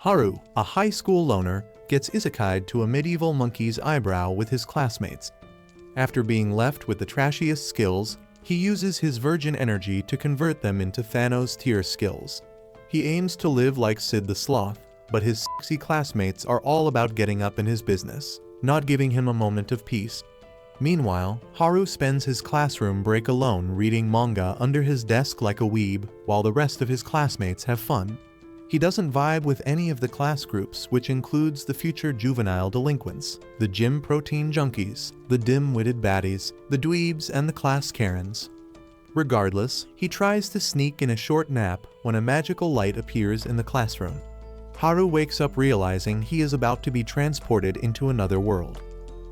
Haru, a high school loner, gets isekai'd to a medieval monkey's eyebrow with his classmates. After being left with the trashiest skills, he uses his virgin energy to convert them into Thanos tier skills. He aims to live like Sid the Sloth, but his sexy classmates are all about getting up in his business, not giving him a moment of peace. Meanwhile, Haru spends his classroom break alone reading manga under his desk like a weeb, while the rest of his classmates have fun. He doesn't vibe with any of the class groups, which includes the future juvenile delinquents, the gym protein junkies, the dim-witted baddies, the dweebs, and the class Karens. Regardless, he tries to sneak in a short nap when a magical light appears in the classroom. Haru wakes up realizing he is about to be transported into another world.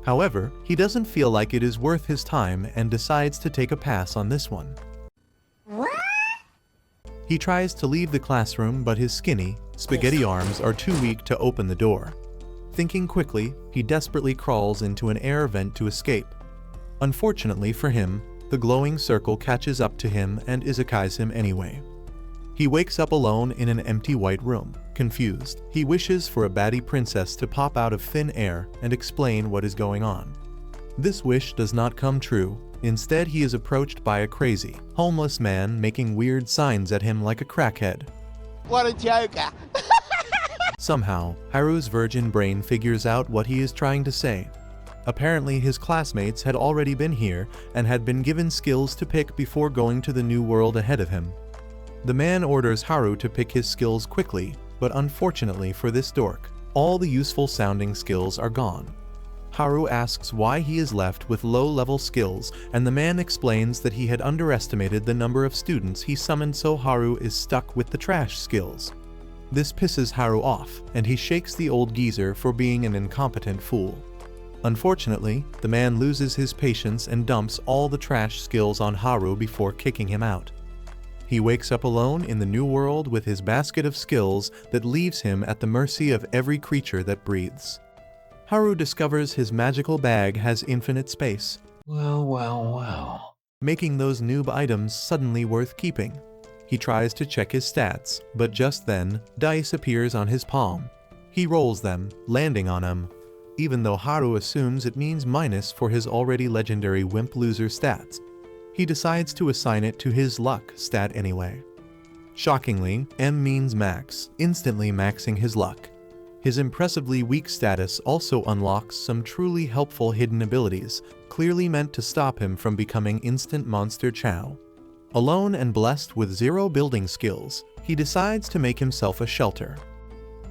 However, he doesn't feel like it is worth his time and decides to take a pass on this one. He tries to leave the classroom, but his skinny, spaghetti arms are too weak to open the door. Thinking quickly, he desperately crawls into an air vent to escape. Unfortunately for him, the glowing circle catches up to him and isekais him anyway. He wakes up alone in an empty white room. Confused, he wishes for a baddie princess to pop out of thin air and explain what is going on. This wish does not come true. Instead, he is approached by a crazy, homeless man making weird signs at him like a crackhead. What a joker! Somehow, Haru's virgin brain figures out what he is trying to say. Apparently, his classmates had already been here and had been given skills to pick before going to the new world ahead of him. The man orders Haru to pick his skills quickly, but unfortunately for this dork, all the useful sounding skills are gone. Haru asks why he is left with low-level skills, and the man explains that he had underestimated the number of students he summoned, so Haru is stuck with the trash skills. This pisses Haru off, and he shakes the old geezer for being an incompetent fool. Unfortunately, the man loses his patience and dumps all the trash skills on Haru before kicking him out. He wakes up alone in the new world with his basket of skills that leaves him at the mercy of every creature that breathes. Haru discovers his magical bag has infinite space. Well. Making those noob items suddenly worth keeping. He tries to check his stats, but just then, dice appears on his palm. He rolls them, landing on him, even though Haru assumes it means minus for his already legendary wimp loser stats. He decides to assign it to his luck stat anyway. Shockingly, M means max, instantly maxing his luck. His impressively weak status also unlocks some truly helpful hidden abilities, clearly meant to stop him from becoming instant monster chow. Alone and blessed with 0 building skills, he decides to make himself a shelter.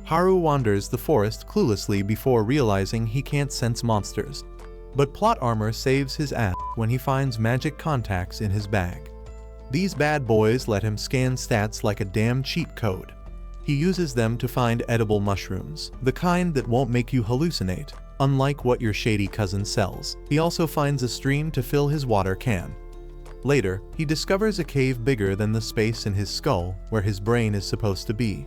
Haru wanders the forest cluelessly before realizing he can't sense monsters. But plot armor saves his ass when he finds magic contacts in his bag. These bad boys let him scan stats like a damn cheat code. He uses them to find edible mushrooms, the kind that won't make you hallucinate, unlike what your shady cousin sells. He also finds a stream to fill his water can. Later, he discovers a cave bigger than the space in his skull where his brain is supposed to be.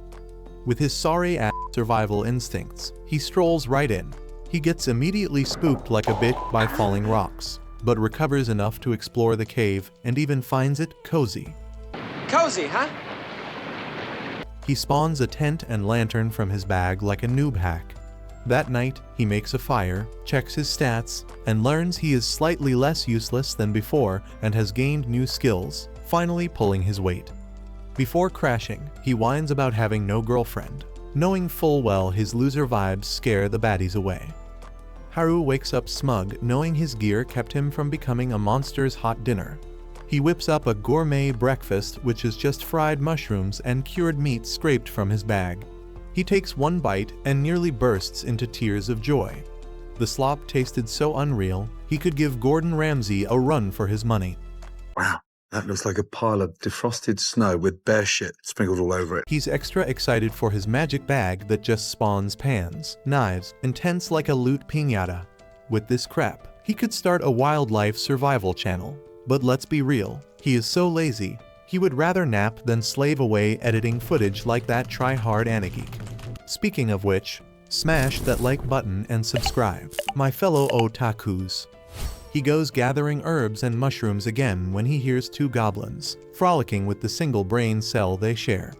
With his sorry-ass survival instincts, he strolls right in. He gets immediately spooked like a bitch by falling rocks, but recovers enough to explore the cave and even finds it cozy. Cozy, huh? He spawns a tent and lantern from his bag like a noob hack. That night, he makes a fire, checks his stats, and learns he is slightly less useless than before and has gained new skills, finally pulling his weight. Before crashing, he whines about having no girlfriend, knowing full well his loser vibes scare the baddies away. Haru wakes up smug, knowing his gear kept him from becoming a monster's hot dinner. He whips up a gourmet breakfast, which is just fried mushrooms and cured meat scraped from his bag. He takes one bite and nearly bursts into tears of joy. The slop tasted so unreal, he could give Gordon Ramsay a run for his money. Wow, that looks like a pile of defrosted snow with bear shit sprinkled all over it. He's extra excited for his magic bag that just spawns pans, knives, and tents like a loot piñata. With this crap, he could start a wildlife survival channel. But let's be real, he is so lazy, he would rather nap than slave away editing footage like that try-hard AniGeek. Speaking of which, smash that like button and subscribe, my fellow otakus. He goes gathering herbs and mushrooms again when he hears 2 goblins, frolicking with the single brain cell they share.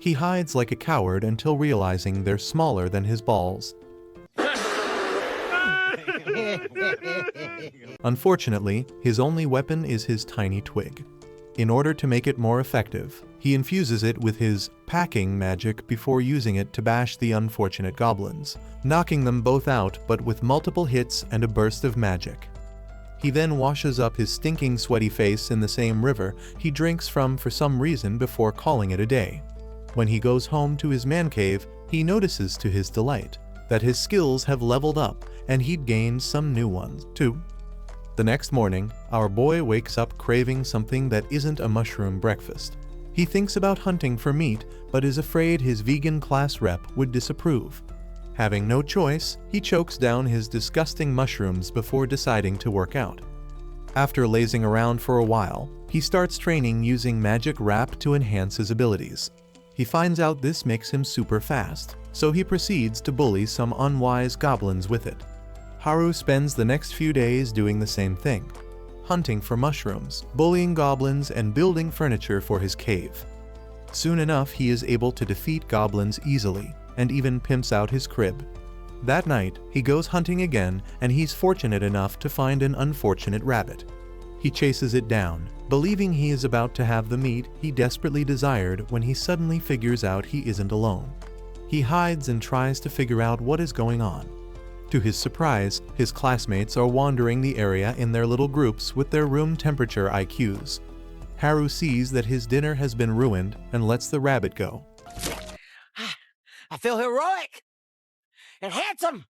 He hides like a coward until realizing they're smaller than his balls. Unfortunately, his only weapon is his tiny twig. In order to make it more effective, he infuses it with his packing magic before using it to bash the unfortunate goblins, knocking them both out but with multiple hits and a burst of magic. He then washes up his stinking sweaty face in the same river he drinks from for some reason before calling it a day. When he goes home to his man cave, he notices to his delight that his skills have leveled up and he'd gained some new ones too. The next morning, our boy wakes up craving something that isn't a mushroom breakfast. He thinks about hunting for meat, but is afraid his vegan class rep would disapprove. Having no choice, he chokes down his disgusting mushrooms before deciding to work out. After lazing around for a while, he starts training using magic rap to enhance his abilities. He finds out this makes him super fast, so he proceeds to bully some unwise goblins with it. Haru spends the next few days doing the same thing, hunting for mushrooms, bullying goblins, and building furniture for his cave. Soon enough, he is able to defeat goblins easily, and even pimps out his crib. That night, he goes hunting again, and he's fortunate enough to find an unfortunate rabbit. He chases it down, believing he is about to have the meat he desperately desired when he suddenly figures out he isn't alone. He hides and tries to figure out what is going on. To his surprise, his classmates are wandering the area in their little groups with their room temperature IQs. Haru sees that his dinner has been ruined and lets the rabbit go. I feel heroic and handsome.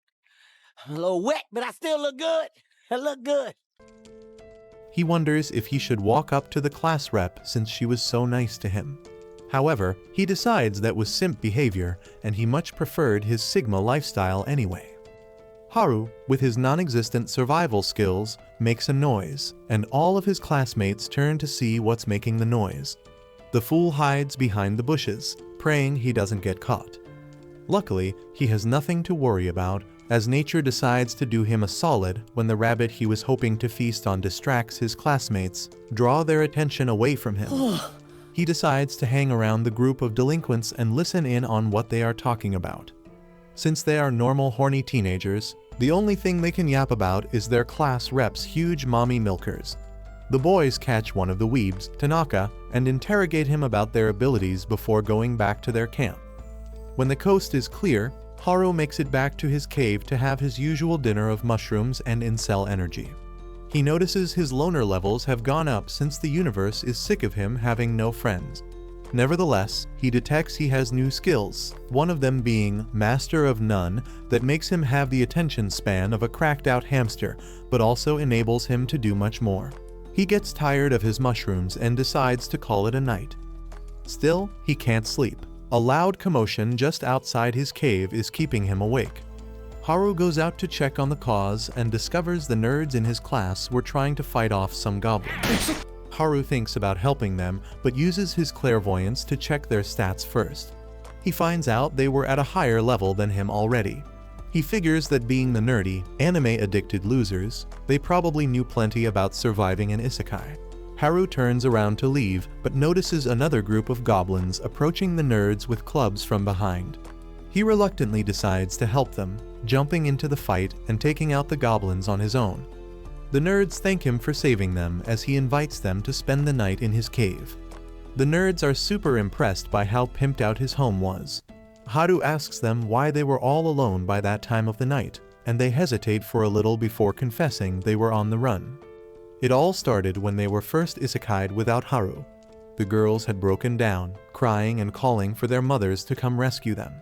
I'm a little wet, but I still look good. I look good. He wonders if he should walk up to the class rep since she was so nice to him. However, he decides that was simp behavior and he much preferred his Sigma lifestyle anyway. Haru, with his non-existent survival skills, makes a noise, and all of his classmates turn to see what's making the noise. The fool hides behind the bushes, praying he doesn't get caught. Luckily, he has nothing to worry about, as nature decides to do him a solid when the rabbit he was hoping to feast on distracts his classmates, draw their attention away from him. He decides to hang around the group of delinquents and listen in on what they are talking about. Since they are normal horny teenagers, the only thing they can yap about is their class rep's huge mommy milkers. The boys catch one of the weebs, Tanaka, and interrogate him about their abilities before going back to their camp. When the coast is clear, Haru makes it back to his cave to have his usual dinner of mushrooms and incel energy. He notices his loner levels have gone up since the universe is sick of him having no friends. Nevertheless, he detects he has new skills, one of them being Master of None, that makes him have the attention span of a cracked-out hamster, but also enables him to do much more. He gets tired of his mushrooms and decides to call it a night. Still, he can't sleep. A loud commotion just outside his cave is keeping him awake. Haru goes out to check on the cause and discovers the nerds in his class were trying to fight off some goblins. Haru thinks about helping them, but uses his clairvoyance to check their stats first. He finds out they were at a higher level than him already. He figures that being the nerdy, anime-addicted losers, they probably knew plenty about surviving an isekai. Haru turns around to leave, but notices another group of goblins approaching the nerds with clubs from behind. He reluctantly decides to help them, jumping into the fight and taking out the goblins on his own. The nerds thank him for saving them as he invites them to spend the night in his cave. The nerds are super impressed by how pimped out his home was. Haru asks them why they were all alone by that time of the night, and they hesitate for a little before confessing they were on the run. It all started when they were first isekai'd without Haru. The girls had broken down, crying and calling for their mothers to come rescue them.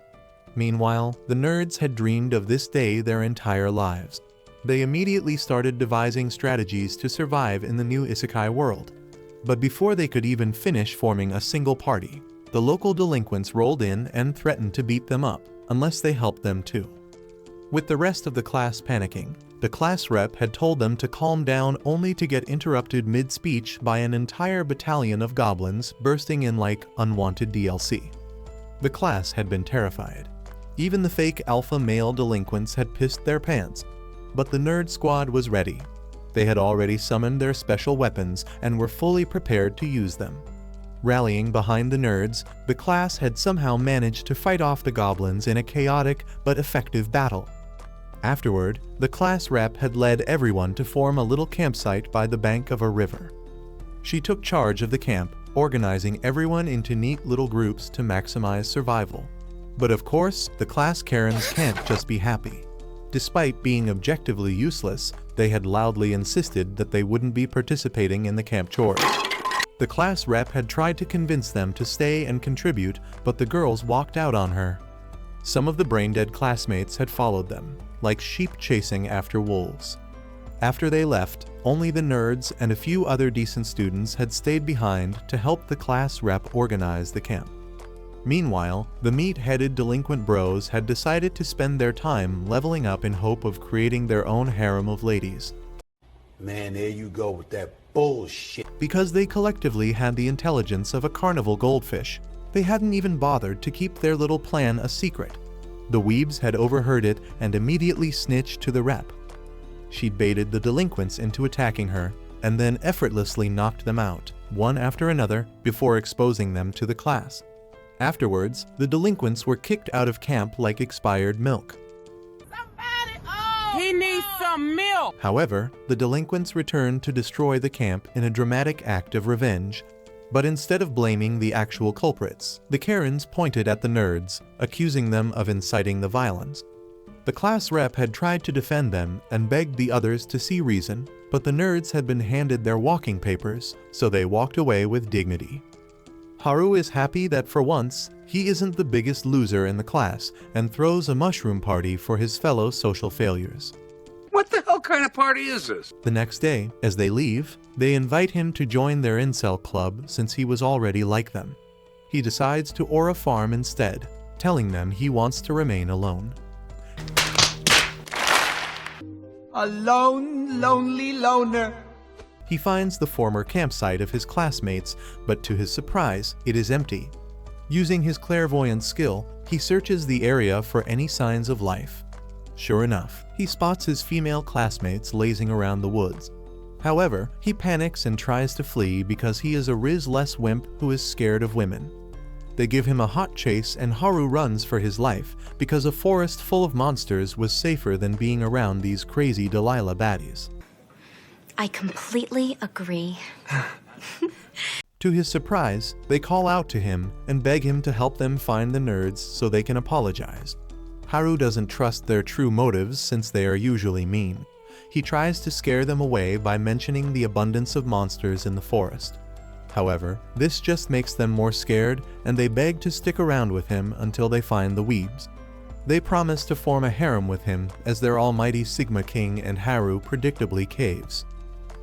Meanwhile, the nerds had dreamed of this day their entire lives. They immediately started devising strategies to survive in the new isekai world. But before they could even finish forming a single party, the local delinquents rolled in and threatened to beat them up, unless they helped them too. With the rest of the class panicking, the class rep had told them to calm down only to get interrupted mid-speech by an entire battalion of goblins bursting in like unwanted DLC. The class had been terrified. Even the fake alpha male delinquents had pissed their pants. But the nerd squad was ready. They had already summoned their special weapons and were fully prepared to use them. Rallying behind the nerds, the class had somehow managed to fight off the goblins in a chaotic but effective battle. Afterward, the class rep had led everyone to form a little campsite by the bank of a river. She took charge of the camp, organizing everyone into neat little groups to maximize survival. But of course, the class Karens can't just be happy. Despite being objectively useless, they had loudly insisted that they wouldn't be participating in the camp chores. The class rep had tried to convince them to stay and contribute, but the girls walked out on her. Some of the brain-dead classmates had followed them, like sheep chasing after wolves. After they left, only the nerds and a few other decent students had stayed behind to help the class rep organize the camp. Meanwhile, the meat-headed delinquent bros had decided to spend their time leveling up in hope of creating their own harem of ladies. Man, there you go with that bullshit. Because they collectively had the intelligence of a carnival goldfish, they hadn't even bothered to keep their little plan a secret. The weebs had overheard it and immediately snitched to the rep. She baited the delinquents into attacking her, and then effortlessly knocked them out, one after another, before exposing them to the class. Afterwards, the delinquents were kicked out of camp like expired milk. He needs some milk! However, the delinquents returned to destroy the camp in a dramatic act of revenge. But instead of blaming the actual culprits, the Karens pointed at the nerds, accusing them of inciting the violence. The class rep had tried to defend them and begged the others to see reason, but the nerds had been handed their walking papers, so they walked away with dignity. Haru is happy that for once, he isn't the biggest loser in the class and throws a mushroom party for his fellow social failures. What the hell kind of party is this? The next day, as they leave, they invite him to join their incel club since he was already like them. He decides to Aura farm instead, telling them he wants to remain alone. A lone, lonely loner. He finds the former campsite of his classmates, but to his surprise, it is empty. Using his clairvoyant skill, he searches the area for any signs of life. Sure enough, he spots his female classmates lazing around the woods. However, he panics and tries to flee because he is a Riz-less wimp who is scared of women. They give him a hot chase and Haru runs for his life because a forest full of monsters was safer than being around these crazy Delilah baddies. I completely agree. To his surprise, they call out to him and beg him to help them find the nerds so they can apologize. Haru doesn't trust their true motives since they are usually mean. He tries to scare them away by mentioning the abundance of monsters in the forest. However, this just makes them more scared and they beg to stick around with him until they find the weebs. They promise to form a harem with him as their almighty Sigma King and Haru predictably caves.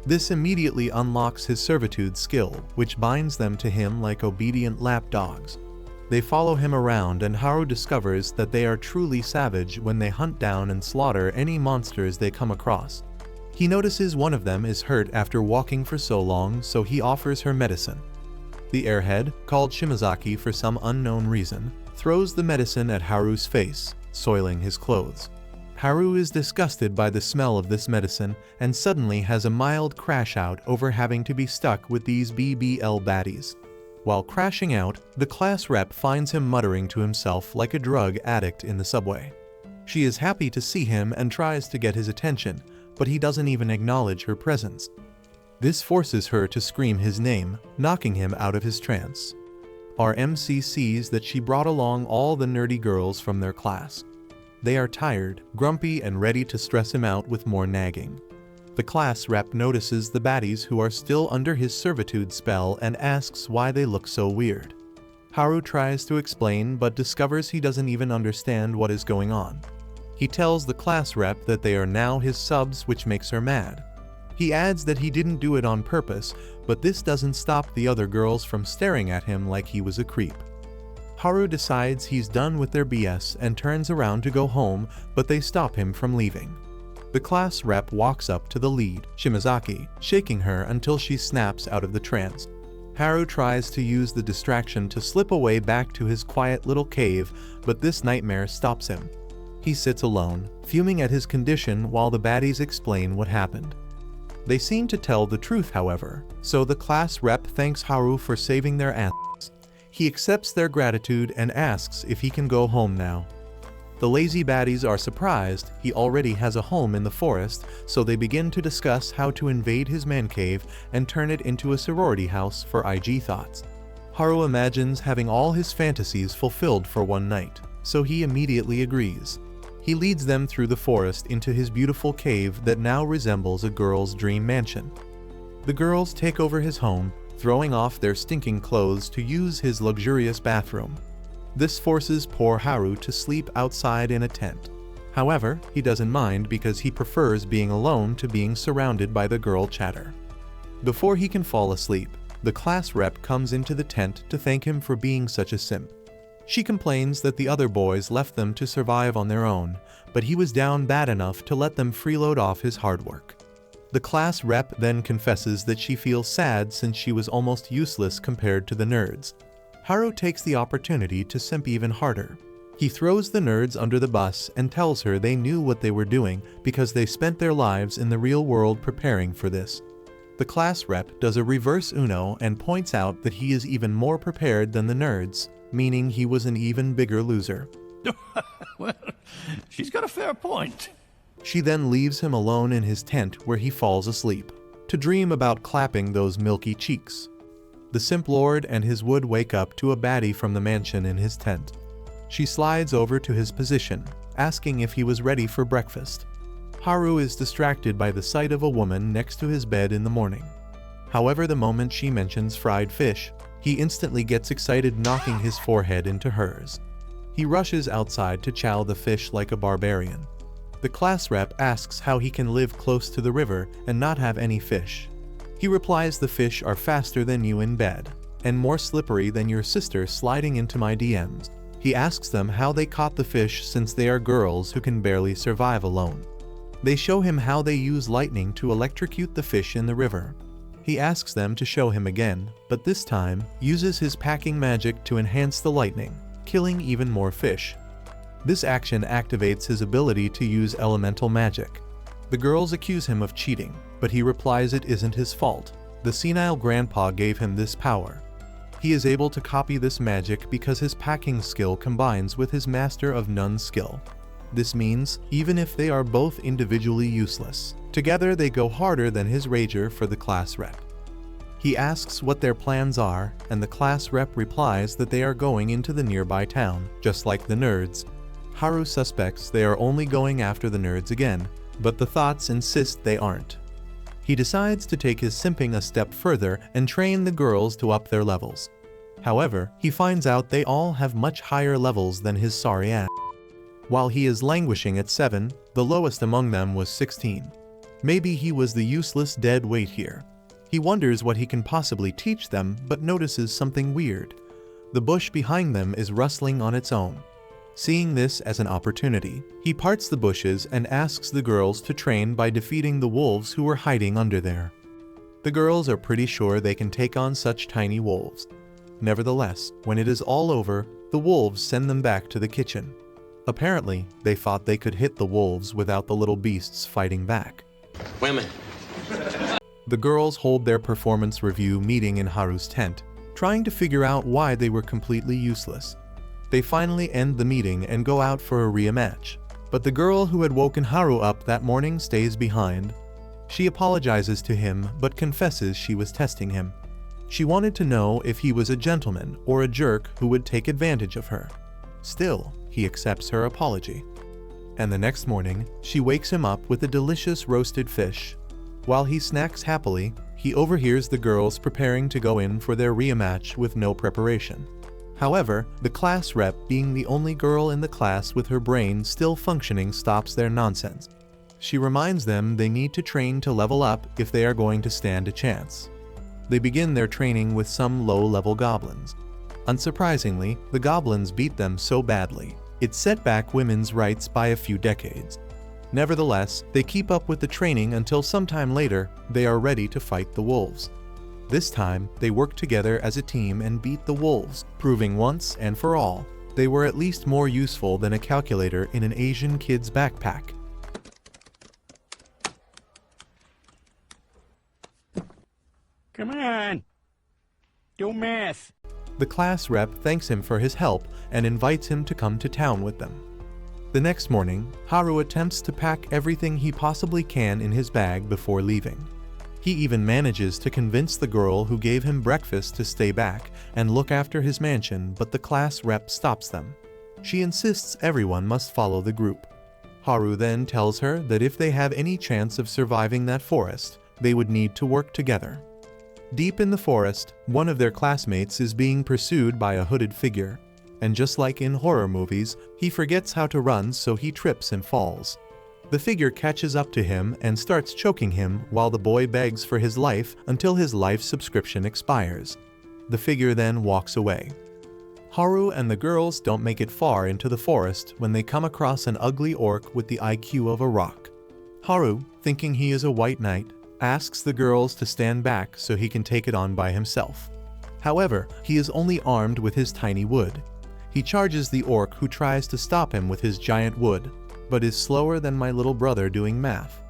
This immediately unlocks his servitude skill, which binds them to him like obedient lapdogs. They follow him around and Haru discovers that they are truly savage when they hunt down and slaughter any monsters they come across. He notices one of them is hurt after walking for so long, so he offers her medicine. The airhead, called Shimazaki for some unknown reason, throws the medicine at Haru's face, soiling his clothes. Haru is disgusted by the smell of this medicine and suddenly has a mild crash out over having to be stuck with these BBL baddies. While crashing out, the class rep finds him muttering to himself like a drug addict in the subway. She is happy to see him and tries to get his attention, but he doesn't even acknowledge her presence. This forces her to scream his name, knocking him out of his trance. Our MC sees that she brought along all the nerdy girls from their class. They are tired, grumpy, and ready to stress him out with more nagging. The class rep notices the baddies who are still under his servitude spell and asks why they look so weird. Haru tries to explain but discovers he doesn't even understand what is going on. He tells the class rep that they are now his subs, which makes her mad. He adds that he didn't do it on purpose, but this doesn't stop the other girls from staring at him like he was a creep. Haru decides he's done with their BS and turns around to go home, but they stop him from leaving. The class rep walks up to the lead, Shimazaki, shaking her until she snaps out of the trance. Haru tries to use the distraction to slip away back to his quiet little cave, but this nightmare stops him. He sits alone, fuming at his condition while the baddies explain what happened. They seem to tell the truth, however, so the class rep thanks Haru for saving their asses. He accepts their gratitude and asks if he can go home now. The lazy baddies are surprised he already has a home in the forest, so they begin to discuss how to invade his man cave and turn it into a sorority house for IG thoughts. Haru imagines having all his fantasies fulfilled for one night, so he immediately agrees. He leads them through the forest into his beautiful cave that now resembles a girl's dream mansion. The girls take over his home, throwing off their stinking clothes to use his luxurious bathroom. This forces poor Haru to sleep outside in a tent. However, he doesn't mind because he prefers being alone to being surrounded by the girl chatter. Before he can fall asleep, the class rep comes into the tent to thank him for being such a simp. She complains that the other boys left them to survive on their own, but he was down bad enough to let them freeload off his hard work. The class rep then confesses that she feels sad since she was almost useless compared to the nerds. Haru takes the opportunity to simp even harder. He throws the nerds under the bus and tells her they knew what they were doing because they spent their lives in the real world preparing for this. The class rep does a reverse Uno and points out that he is even more prepared than the nerds, meaning he was an even bigger loser. Well, she's got a fair point. She then leaves him alone in his tent where he falls asleep, to dream about clapping those milky cheeks. The simp lord and his wood wake up to a baddie from the mansion in his tent. She slides over to his position, asking if he was ready for breakfast. Haru is distracted by the sight of a woman next to his bed in the morning. However, the moment she mentions fried fish, he instantly gets excited, knocking his forehead into hers. He rushes outside to chow the fish like a barbarian. The class rep asks how he can live close to the river and not have any fish. He replies the fish are faster than you in bed, and more slippery than your sister sliding into my DMs. He asks them how they caught the fish since they are girls who can barely survive alone. They show him how they use lightning to electrocute the fish in the river. He asks them to show him again, but this time uses his packing magic to enhance the lightning, killing even more fish. This action activates his ability to use elemental magic. The girls accuse him of cheating, but he replies it isn't his fault. The senile grandpa gave him this power. He is able to copy this magic because his packing skill combines with his master of none skill. This means, even if they are both individually useless, together they go harder than his rager for the class rep. He asks what their plans are, and the class rep replies that they are going into the nearby town, just like the nerds. Haru suspects they are only going after the nerds again, but the thoughts insist they aren't. He decides to take his simping a step further and train the girls to up their levels. However, he finds out they all have much higher levels than his sorry ass. While he is languishing at 7, the lowest among them was 16. Maybe he was the useless dead weight here. He wonders what he can possibly teach them, but notices something weird. The bush behind them is rustling on its own. Seeing this as an opportunity, he parts the bushes and asks the girls to train by defeating the wolves who were hiding under there. The girls are pretty sure they can take on such tiny wolves. Nevertheless, when it is all over, the wolves send them back to the kitchen. Apparently, they thought they could hit the wolves without the little beasts fighting back. Women. The girls hold their performance review meeting in Haru's tent, trying to figure out why they were completely useless. They finally end the meeting and go out for a rematch, but the girl who had woken Haru up that morning stays behind. She apologizes to him but confesses she was testing him. She wanted to know if he was a gentleman or a jerk who would take advantage of her. Still, he accepts her apology. And the next morning, she wakes him up with a delicious roasted fish. While he snacks happily, he overhears the girls preparing to go in for their rematch with no preparation. However, the class rep, being the only girl in the class with her brain still functioning, stops their nonsense. She reminds them they need to train to level up if they are going to stand a chance. They begin their training with some low-level goblins. Unsurprisingly, the goblins beat them so badly, it set back women's rights by a few decades. Nevertheless, they keep up with the training until sometime later, they are ready to fight the wolves. This time, they work together as a team and beat the wolves, proving once and for all, they were at least more useful than a calculator in an Asian kid's backpack. Do math. The class rep thanks him for his help and invites him to come to town with them. The next morning, Haru attempts to pack everything he possibly can in his bag before leaving. He even manages to convince the girl who gave him breakfast to stay back and look after his mansion, but the class rep stops them. She insists everyone must follow the group. Haru then tells her that if they have any chance of surviving that forest, they would need to work together. Deep in the forest, one of their classmates is being pursued by a hooded figure, and just like in horror movies, he forgets how to run, so he trips and falls. The figure catches up to him and starts choking him while the boy begs for his life until his life subscription expires. The figure then walks away. Haru and the girls don't make it far into the forest when they come across an ugly orc with the IQ of a rock. Haru, thinking he is a white knight, asks the girls to stand back so he can take it on by himself. However, he is only armed with his tiny wood. He charges the orc, who tries to stop him with his giant wood, but is slower than my little brother doing math.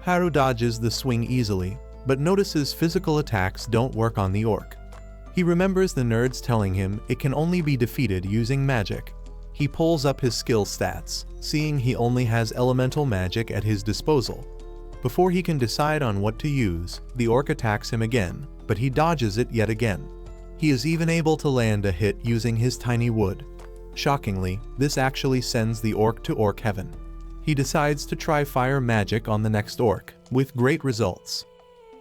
Haru dodges the swing easily, but notices physical attacks don't work on the orc. He remembers the nerds telling him it can only be defeated using magic. He pulls up his skill stats, seeing he only has elemental magic at his disposal. Before he can decide on what to use, the orc attacks him again, but he dodges it yet again. He is even able to land a hit using his tiny wood. Shockingly, this actually sends the orc to orc heaven. He decides to try fire magic on the next orc, with great results.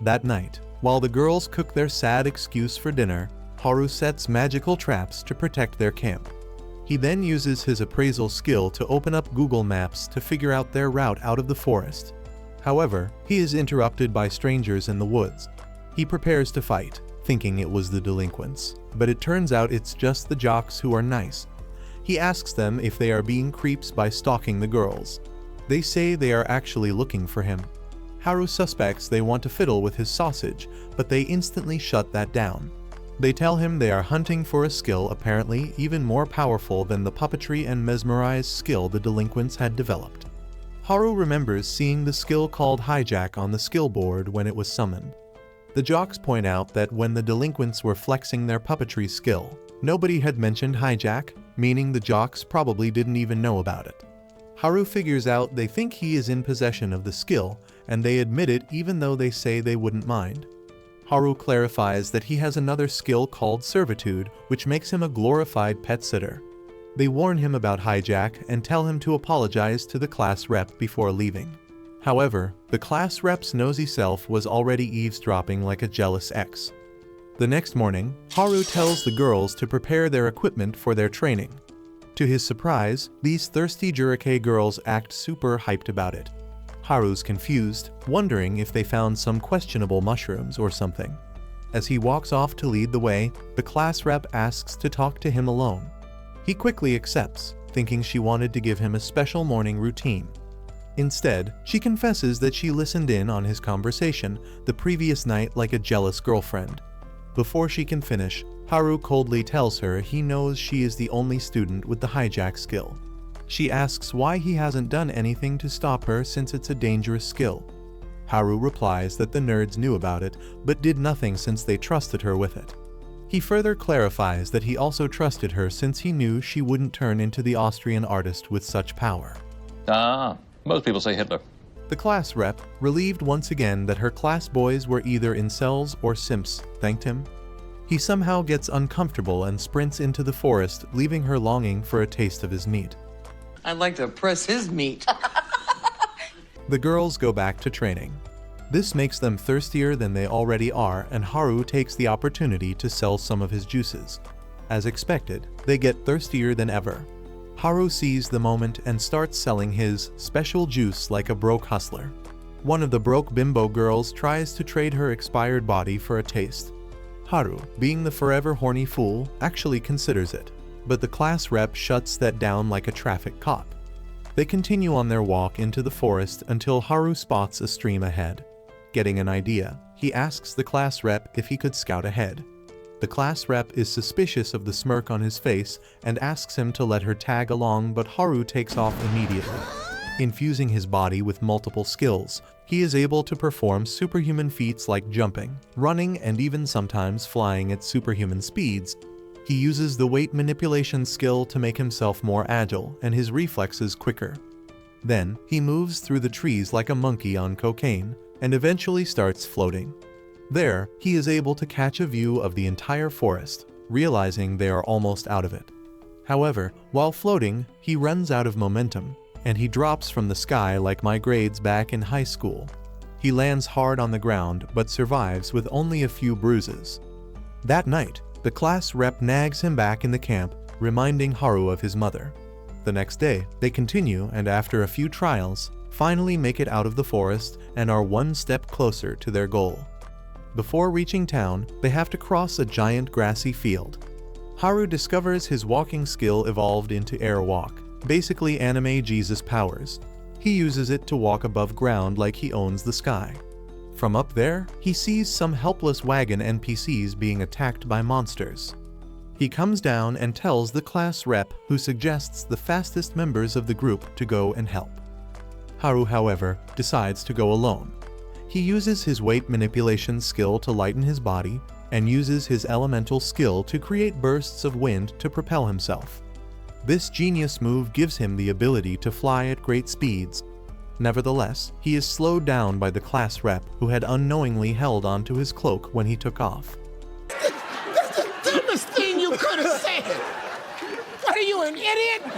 That night, while the girls cook their sad excuse for dinner, Haru sets magical traps to protect their camp. He then uses his appraisal skill to open up Google Maps to figure out their route out of the forest. However, he is interrupted by strangers in the woods. He prepares to fight, thinking it was the delinquents, but it turns out it's just the jocks who are nice. He asks them if they are being creeps by stalking the girls. They say they are actually looking for him. Haru suspects they want to fiddle with his sausage, but they instantly shut that down. They tell him they are hunting for a skill apparently even more powerful than the puppetry and mesmerize skill the delinquents had developed. Haru remembers seeing the skill called hijack on the skill board when it was summoned. The jocks point out that when the delinquents were flexing their puppetry skill, nobody had mentioned hijack, meaning the jocks probably didn't even know about it. Haru figures out they think he is in possession of the skill, and they admit it even though they say they wouldn't mind. Haru clarifies that he has another skill called servitude, which makes him a glorified pet sitter. They warn him about hijack and tell him to apologize to the class rep before leaving. However, the class rep's nosy self was already eavesdropping like a jealous ex. The next morning, Haru tells the girls to prepare their equipment for their training. To his surprise, these thirsty Jurikei girls act super hyped about it. Haru's confused, wondering if they found some questionable mushrooms or something. As he walks off to lead the way, the class rep asks to talk to him alone. He quickly accepts, thinking she wanted to give him a special morning routine. Instead, she confesses that she listened in on his conversation the previous night like a jealous girlfriend. Before she can finish, Haru coldly tells her he knows she is the only student with the hijack skill. She asks why he hasn't done anything to stop her since it's a dangerous skill. Haru replies that the nerds knew about it, but did nothing since they trusted her with it. He further clarifies that he also trusted her since he knew she wouldn't turn into the Austrian artist with such power. Most people say Hitler. The class rep, relieved once again that her class boys were either incels or simps, thanked him. He somehow gets uncomfortable and sprints into the forest, leaving her longing for a taste of his meat. I'd like to press his meat. The girls go back to training. This makes them thirstier than they already are, and Haru takes the opportunity to sell some of his juices. As expected, they get thirstier than ever. Haru sees the moment and starts selling his special juice like a broke hustler. One of the broke bimbo girls tries to trade her expired body for a taste. Haru, being the forever horny fool, actually considers it, but the class rep shuts that down like a traffic cop. They continue on their walk into the forest until Haru spots a stream ahead. Getting an idea, he asks the class rep if he could scout ahead. The class rep is suspicious of the smirk on his face and asks him to let her tag along, but Haru takes off immediately. Infusing his body with multiple skills, he is able to perform superhuman feats like jumping, running, and even sometimes flying at superhuman speeds. He uses the weight manipulation skill to make himself more agile and his reflexes quicker. Then, he moves through the trees like a monkey on cocaine, and eventually starts floating. There, he is able to catch a view of the entire forest, realizing they are almost out of it. However, while floating, he runs out of momentum, and he drops from the sky like my grades back in high school. He lands hard on the ground but survives with only a few bruises. That night, the class rep nags him back in the camp, reminding Haru of his mother. The next day, they continue and after a few trials, finally make it out of the forest and are one step closer to their goal. Before reaching town, they have to cross a giant grassy field. Haru discovers his walking skill evolved into airwalk, basically anime Jesus powers. He uses it to walk above ground like he owns the sky. From up there, he sees some helpless wagon NPCs being attacked by monsters. He comes down and tells the class rep, who suggests the fastest members of the group to go and help. Haru, however, decides to go alone. He uses his weight manipulation skill to lighten his body, and uses his elemental skill to create bursts of wind to propel himself. This genius move gives him the ability to fly at great speeds. Nevertheless, he is slowed down by the class rep who had unknowingly held onto his cloak when he took off. That's the dumbest thing you could have said! What are you, an idiot?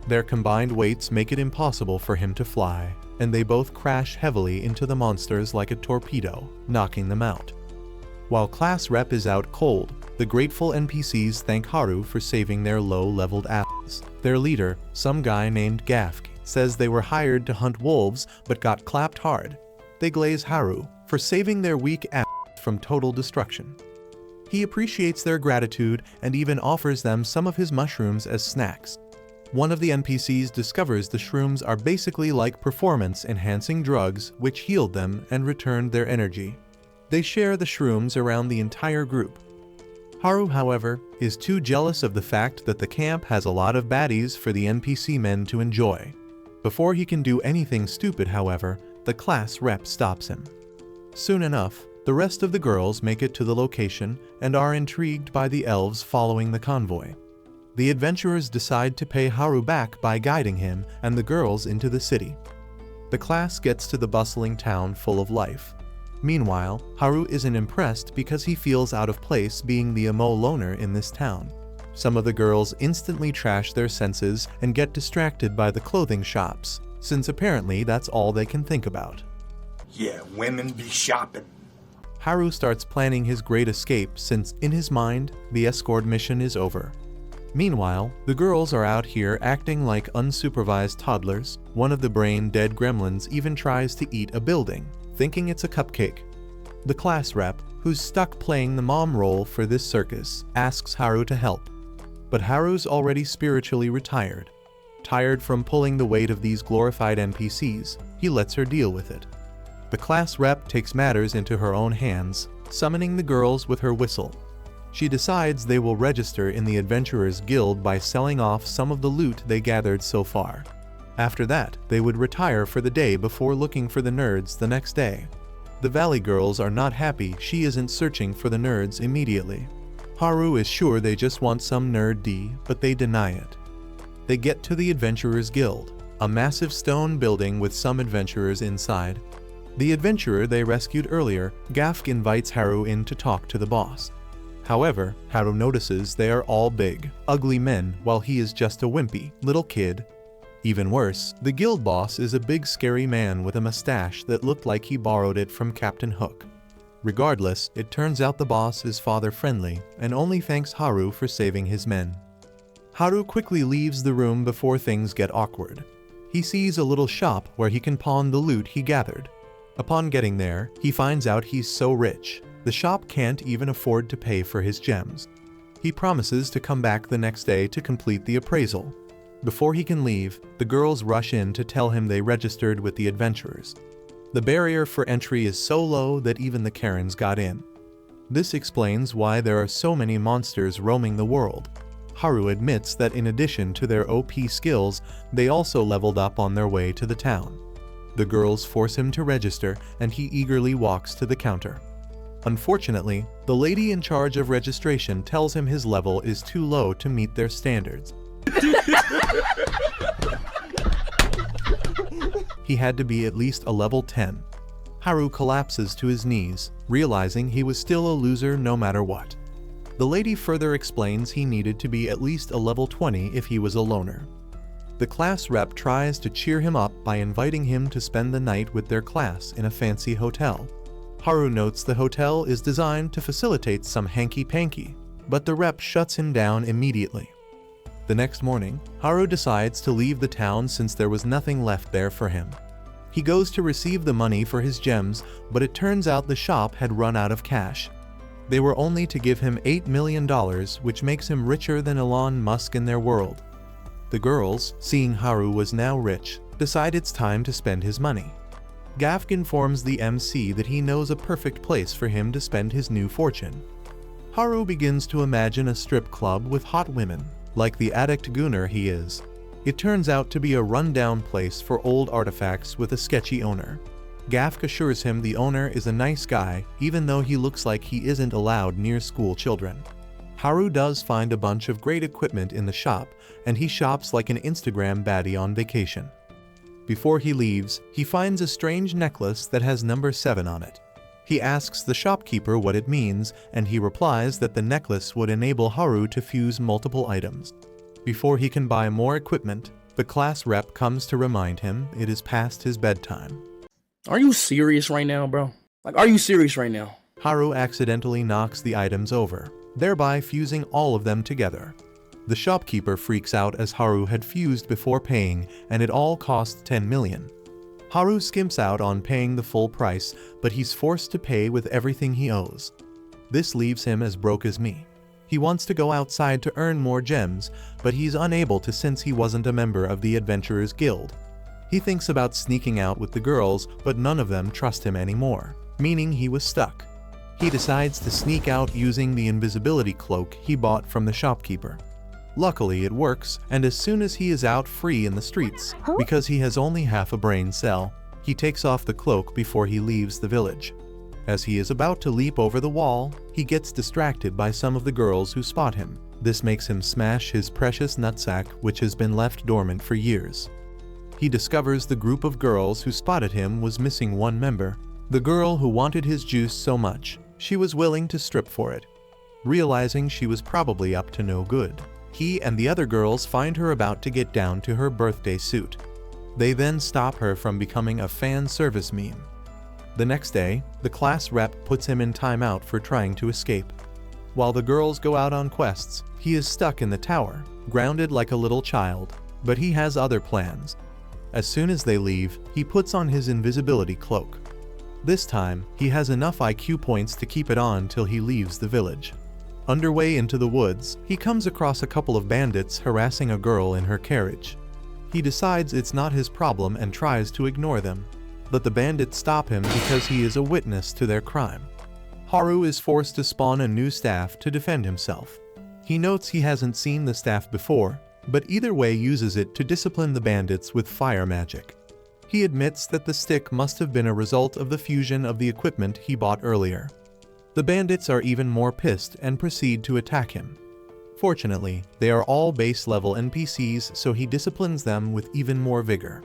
Their combined weights make it impossible for him to fly, and they both crash heavily into the monsters like a torpedo, knocking them out. While class rep is out cold, the grateful NPCs thank Haru for saving their low-leveled asses. Their leader, some guy named Gafk, says they were hired to hunt wolves but got clapped hard. They glaze Haru for saving their weak ass from total destruction. He appreciates their gratitude and even offers them some of his mushrooms as snacks. One of the NPCs discovers the shrooms are basically like performance-enhancing drugs which healed them and returned their energy. They share the shrooms around the entire group. Haru, however, is too jealous of the fact that the camp has a lot of baddies for the NPC men to enjoy. Before he can do anything stupid, however, the class rep stops him. Soon enough, the rest of the girls make it to the location and are intrigued by the elves following the convoy. The adventurers decide to pay Haru back by guiding him and the girls into the city. The class gets to the bustling town full of life. Meanwhile, Haru isn't impressed because he feels out of place being the emo loner in this town. Some of the girls instantly trash their senses and get distracted by the clothing shops, since apparently that's all they can think about. Yeah, women be shopping. Haru starts planning his great escape since, in his mind, the escort mission is over. Meanwhile, the girls are out here acting like unsupervised toddlers. One of the brain-dead gremlins even tries to eat a building, thinking it's a cupcake. The class rep, who's stuck playing the mom role for this circus, asks Haru to help. But Haru's already spiritually retired. Tired from pulling the weight of these glorified NPCs, he lets her deal with it. The class rep takes matters into her own hands, summoning the girls with her whistle. She decides they will register in the Adventurers Guild by selling off some of the loot they gathered so far. After that, they would retire for the day before looking for the nerds the next day. The Valley girls are not happy she isn't searching for the nerds immediately. Haru is sure they just want some nerd D, but they deny it. They get to the Adventurers Guild, a massive stone building with some adventurers inside. The adventurer they rescued earlier, Gafk, invites Haru in to talk to the boss. However, Haru notices they are all big, ugly men while he is just a wimpy little kid. Even worse, the guild boss is a big scary man with a mustache that looked like he borrowed it from Captain Hook. Regardless, it turns out the boss is father-friendly and only thanks Haru for saving his men. Haru quickly leaves the room before things get awkward. He sees a little shop where he can pawn the loot he gathered. Upon getting there, he finds out he's so rich, the shop can't even afford to pay for his gems. He promises to come back the next day to complete the appraisal. Before he can leave, the girls rush in to tell him they registered with the adventurers. The barrier for entry is so low that even the Karens got in. This explains why there are so many monsters roaming the world. Haru admits that in addition to their OP skills, they also leveled up on their way to the town. The girls force him to register, and he eagerly walks to the counter. Unfortunately, the lady in charge of registration tells him his level is too low to meet their standards. He had to be at least a level 10. Haru collapses to his knees, realizing he was still a loser no matter what. The lady further explains he needed to be at least a level 20 if he was a loner. The class rep tries to cheer him up by inviting him to spend the night with their class in a fancy hotel. Haru notes the hotel is designed to facilitate some hanky-panky, but the rep shuts him down immediately. The next morning, Haru decides to leave the town since there was nothing left there for him. He goes to receive the money for his gems, but it turns out the shop had run out of cash. They were only to give him $8 million, which makes him richer than Elon Musk in their world. The girls, seeing Haru was now rich, decide it's time to spend his money. Gafk informs the MC that he knows a perfect place for him to spend his new fortune. Haru begins to imagine a strip club with hot women, like the addict gooner he is. It turns out to be a rundown place for old artifacts with a sketchy owner. Gafk assures him the owner is a nice guy, even though he looks like he isn't allowed near school children. Haru does find a bunch of great equipment in the shop, and he shops like an Instagram baddie on vacation. Before he leaves, he finds a strange necklace that has number 7 on it. He asks the shopkeeper what it means, and he replies that the necklace would enable Haru to fuse multiple items. Before he can buy more equipment, the class rep comes to remind him it is past his bedtime. Are you serious right now, bro? Like, are you serious right now? Haru accidentally knocks the items over, thereby fusing all of them together. The shopkeeper freaks out as Haru had fused before paying, and it all cost 10 million. Haru skimps out on paying the full price, but he's forced to pay with everything he owes. This leaves him as broke as me. He wants to go outside to earn more gems, but he's unable to since he wasn't a member of the Adventurers Guild. He thinks about sneaking out with the girls, but none of them trust him anymore, meaning he was stuck. He decides to sneak out using the invisibility cloak he bought from the shopkeeper. Luckily, it works, and as soon as he is out free in the streets, because he has only half a brain cell, he takes off the cloak before he leaves the village. As he is about to leap over the wall, he gets distracted by some of the girls who spot him. This makes him smash his precious nutsack, which has been left dormant for years. He discovers the group of girls who spotted him was missing one member, the girl who wanted his juice so much, she was willing to strip for it. Realizing she was probably up to no good, he and the other girls find her about to get down to her birthday suit. They then stop her from becoming a fan service meme. The next day, the class rep puts him in timeout for trying to escape. While the girls go out on quests, he is stuck in the tower, grounded like a little child, but he has other plans. As soon as they leave, he puts on his invisibility cloak. This time, he has enough IQ points to keep it on till he leaves the village. Underway into the woods, he comes across a couple of bandits harassing a girl in her carriage. He decides it's not his problem and tries to ignore them, but the bandits stop him because he is a witness to their crime. Haru is forced to spawn a new staff to defend himself. He notes he hasn't seen the staff before, but either way uses it to discipline the bandits with fire magic. He admits that the stick must have been a result of the fusion of the equipment he bought earlier. The bandits are even more pissed and proceed to attack him. Fortunately, they are all base level NPCs, so he disciplines them with even more vigor.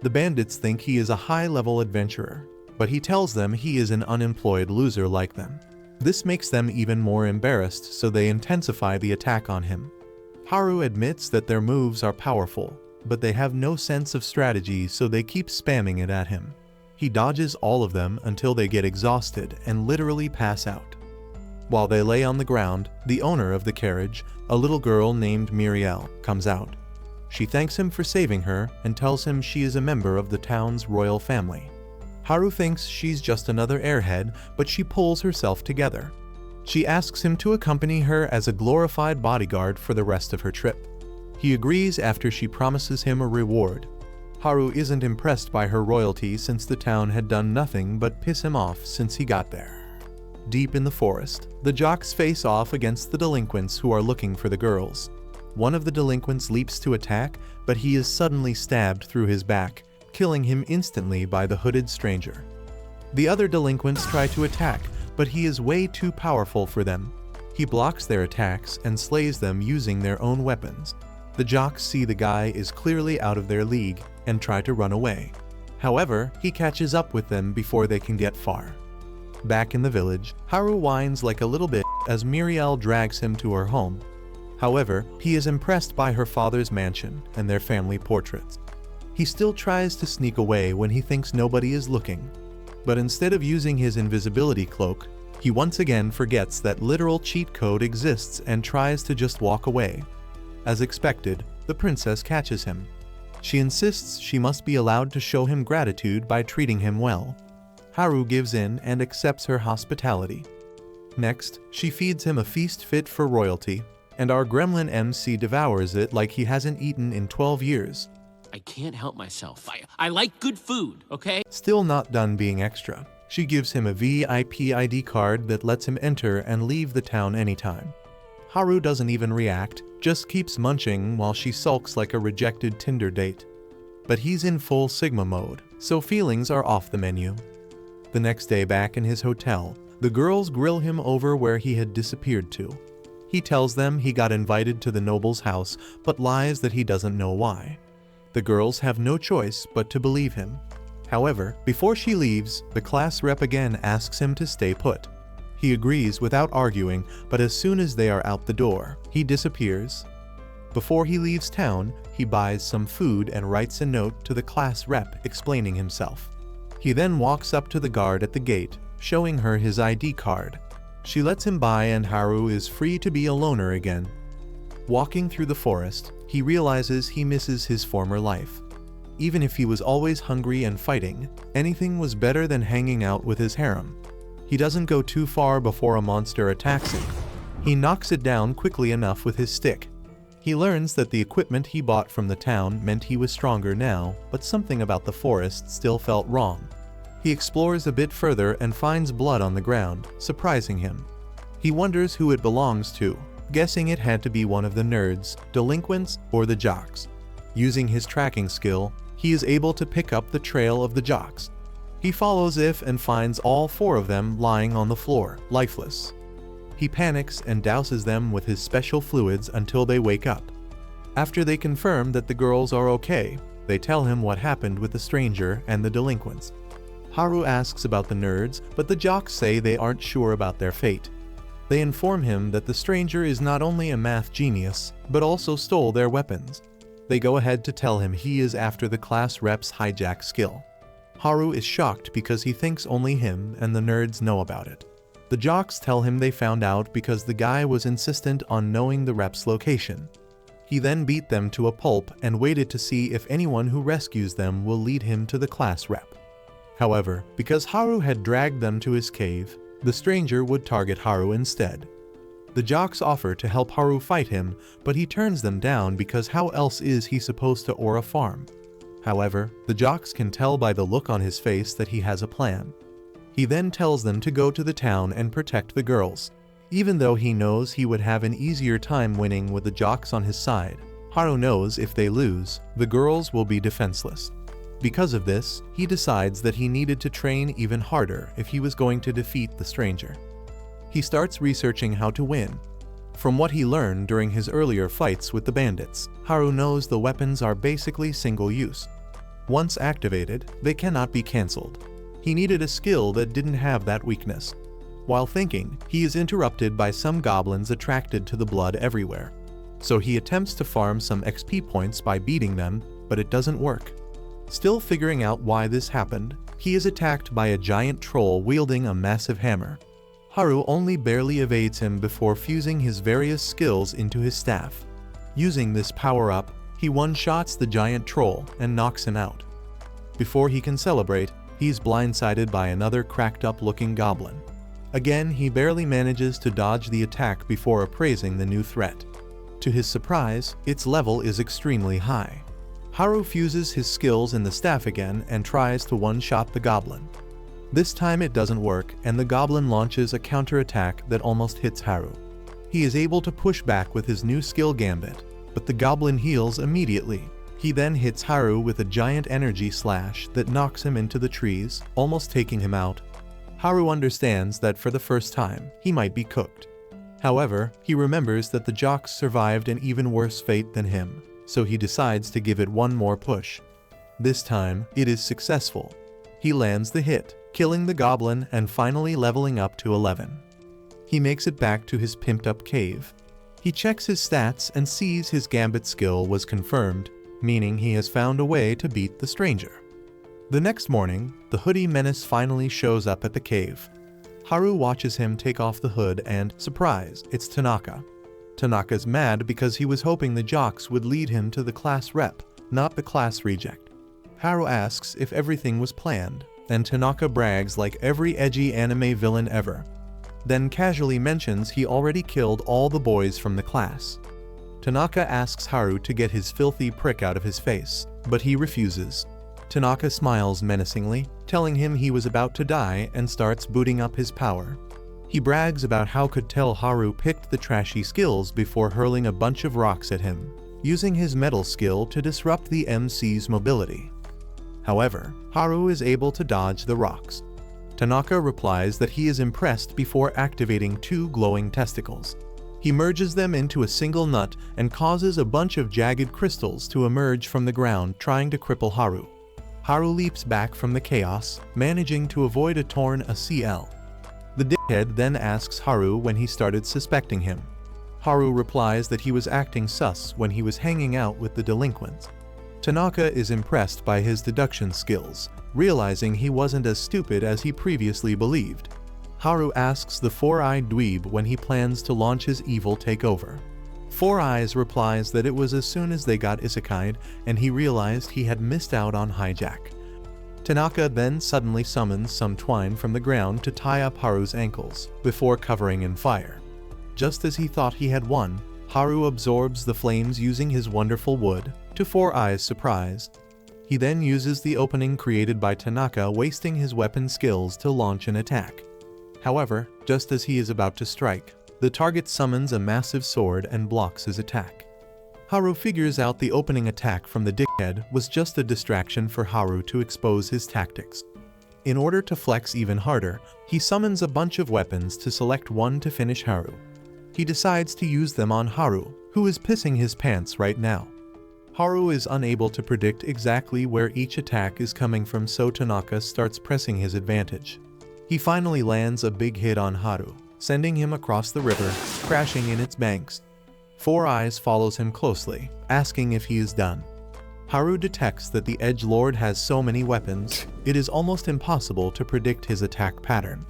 The bandits think he is a high-level adventurer, but he tells them he is an unemployed loser like them. This makes them even more embarrassed, so they intensify the attack on him. Haru admits that their moves are powerful, but they have no sense of strategy, so they keep spamming it at him. He dodges all of them until they get exhausted and literally pass out. While they lay on the ground, the owner of the carriage, a little girl named Muriel, comes out. She thanks him for saving her and tells him she is a member of the town's royal family. Haru thinks she's just another airhead, but she pulls herself together. She asks him to accompany her as a glorified bodyguard for the rest of her trip. He agrees after she promises him a reward. Haru isn't impressed by her royalty since the town had done nothing but piss him off since he got there. Deep in the forest, the jocks face off against the delinquents who are looking for the girls. one of the delinquents leaps to attack, but he is suddenly stabbed through his back, killing him instantly by the hooded stranger. The other delinquents try to attack, but he is way too powerful for them. He blocks their attacks and slays them using their own weapons. The jocks see the guy is clearly out of their league and try to run away. However, he catches up with them before they can get far. Back in the village, Haru whines like a little bit as Muriel drags him to her home. However, he is impressed by her father's mansion and their family portraits. He still tries to sneak away when he thinks nobody is looking, but instead of using his invisibility cloak, he once again forgets that literal cheat code exists and tries to just walk away. As expected, the princess catches him. She insists she must be allowed to show him gratitude by treating him well. Haru gives in and accepts her hospitality. Next, she feeds him a feast fit for royalty, and our gremlin MC devours it like he hasn't eaten in 12 years. I can't help myself. I like good food, okay? Still not done being extra, she gives him a VIP ID card that lets him enter and leave the town anytime. Haru doesn't even react, just keeps munching while she sulks like a rejected Tinder date. But he's in full Sigma mode, so feelings are off the menu. The next day back in his hotel, the girls grill him over where he had disappeared to. He tells them he got invited to the noble's house, but lies that he doesn't know why. The girls have no choice but to believe him. However, before she leaves, the class rep again asks him to stay put. He agrees without arguing, but as soon as they are out the door, he disappears. Before he leaves town, he buys some food and writes a note to the class rep explaining himself. He then walks up to the guard at the gate, showing her his ID card. She lets him by and Haru is free to be a loner again. Walking through the forest, he realizes he misses his former life. Even if he was always hungry and fighting, anything was better than hanging out with his harem. He doesn't go too far before a monster attacks him. He knocks it down quickly enough with his stick. He learns that the equipment he bought from the town meant he was stronger now, but something about the forest still felt wrong. He explores a bit further and finds blood on the ground, surprising him. He wonders who it belongs to, guessing it had to be one of the nerds, delinquents, or the jocks. Using his tracking skill, he is able to pick up the trail of the jocks. He follows it and finds all 4 of them lying on the floor, lifeless. He panics and douses them with his special fluids until they wake up. After they confirm that the girls are okay, they tell him what happened with the stranger and the delinquents. Haru asks about the nerds, but the jocks say they aren't sure about their fate. They inform him that the stranger is not only a math genius, but also stole their weapons. They go ahead to tell him he is after the class rep's hijack skill. Haru is shocked because he thinks only him and the nerds know about it. The jocks tell him they found out because the guy was insistent on knowing the rep's location. He then beat them to a pulp and waited to see if anyone who rescues them will lead him to the class rep. However, because Haru had dragged them to his cave, the stranger would target Haru instead. The jocks offer to help Haru fight him, but he turns them down because how else is he supposed to Aura farm? However, the jocks can tell by the look on his face that he has a plan. He then tells them to go to the town and protect the girls. Even though he knows he would have an easier time winning with the jocks on his side, Haru knows if they lose, the girls will be defenseless. Because of this, he decides that he needed to train even harder if he was going to defeat the stranger. He starts researching how to win. From what he learned during his earlier fights with the bandits, Haru knows the weapons are basically single use. Once activated, they cannot be cancelled. He needed a skill that didn't have that weakness. While thinking, he is interrupted by some goblins attracted to the blood everywhere. So he attempts to farm some XP points by beating them, but it doesn't work. Still figuring out why this happened, he is attacked by a giant troll wielding a massive hammer. Haru only barely evades him before fusing his various skills into his staff. Using this power-up, he one-shots the giant troll and knocks him out. Before he can celebrate, he's blindsided by another cracked-up-looking goblin. Again, he barely manages to dodge the attack before appraising the new threat. To his surprise, its level is extremely high. Haru fuses his skills in the staff again and tries to one-shot the goblin. This time it doesn't work, and the goblin launches a counterattack that almost hits Haru. He is able to push back with his new skill Gambit, but the goblin heals immediately. He then hits Haru with a giant energy slash that knocks him into the trees, almost taking him out. Haru understands that for the first time, he might be cooked. However, he remembers that the jocks survived an even worse fate than him, so he decides to give it one more push. This time, it is successful. He lands the hit, killing the goblin and finally leveling up to 11. He makes it back to his pimped-up cave. He checks his stats and sees his gambit skill was confirmed, meaning he has found a way to beat the stranger. The next morning, the hoodie menace finally shows up at the cave. Haru watches him take off the hood and, surprise, it's Tanaka. Tanaka's mad because he was hoping the jocks would lead him to the class rep, not the class reject. Haru asks if everything was planned, and Tanaka brags like every edgy anime villain ever. Then casually mentions he already killed all the boys from the class. Tanaka asks Haru to get his filthy prick out of his face, but he refuses. Tanaka smiles menacingly, telling him he was about to die and starts booting up his power. He brags about how could tell Haru picked the trashy skills before hurling a bunch of rocks at him, using his metal skill to disrupt the MC's mobility. However, Haru is able to dodge the rocks. Tanaka replies that he is impressed before activating 2 glowing testicles. He merges them into a single nut and causes a bunch of jagged crystals to emerge from the ground, trying to cripple Haru. Haru leaps back from the chaos, managing to avoid a torn ACL. The dickhead then asks Haru when he started suspecting him. Haru replies that he was acting sus when he was hanging out with the delinquents. Tanaka is impressed by his deduction skills, realizing he wasn't as stupid as he previously believed. Haru asks the four-eyed dweeb when he plans to launch his evil takeover. Four Eyes replies that it was as soon as they got isekai'd and he realized he had missed out on hijack. Tanaka then suddenly summons some twine from the ground to tie up Haru's ankles, before covering in fire. Just as he thought he had won, Haru absorbs the flames using his wonderful wood, to Four Eyes' surprise. He then uses the opening created by Tanaka, wasting his weapon skills to launch an attack. However, just as he is about to strike, the target summons a massive sword and blocks his attack. Haru figures out the opening attack from the dickhead was just a distraction for Haru to expose his tactics. In order to flex even harder, he summons a bunch of weapons to select one to finish Haru. He decides to use them on Haru, who is pissing his pants right now. Haru is unable to predict exactly where each attack is coming from, so Tanaka starts pressing his advantage. He finally lands a big hit on Haru, sending him across the river, crashing in its banks. Four Eyes follows him closely, asking if he is done. Haru detects that the edgelord has so many weapons, it is almost impossible to predict his attack pattern.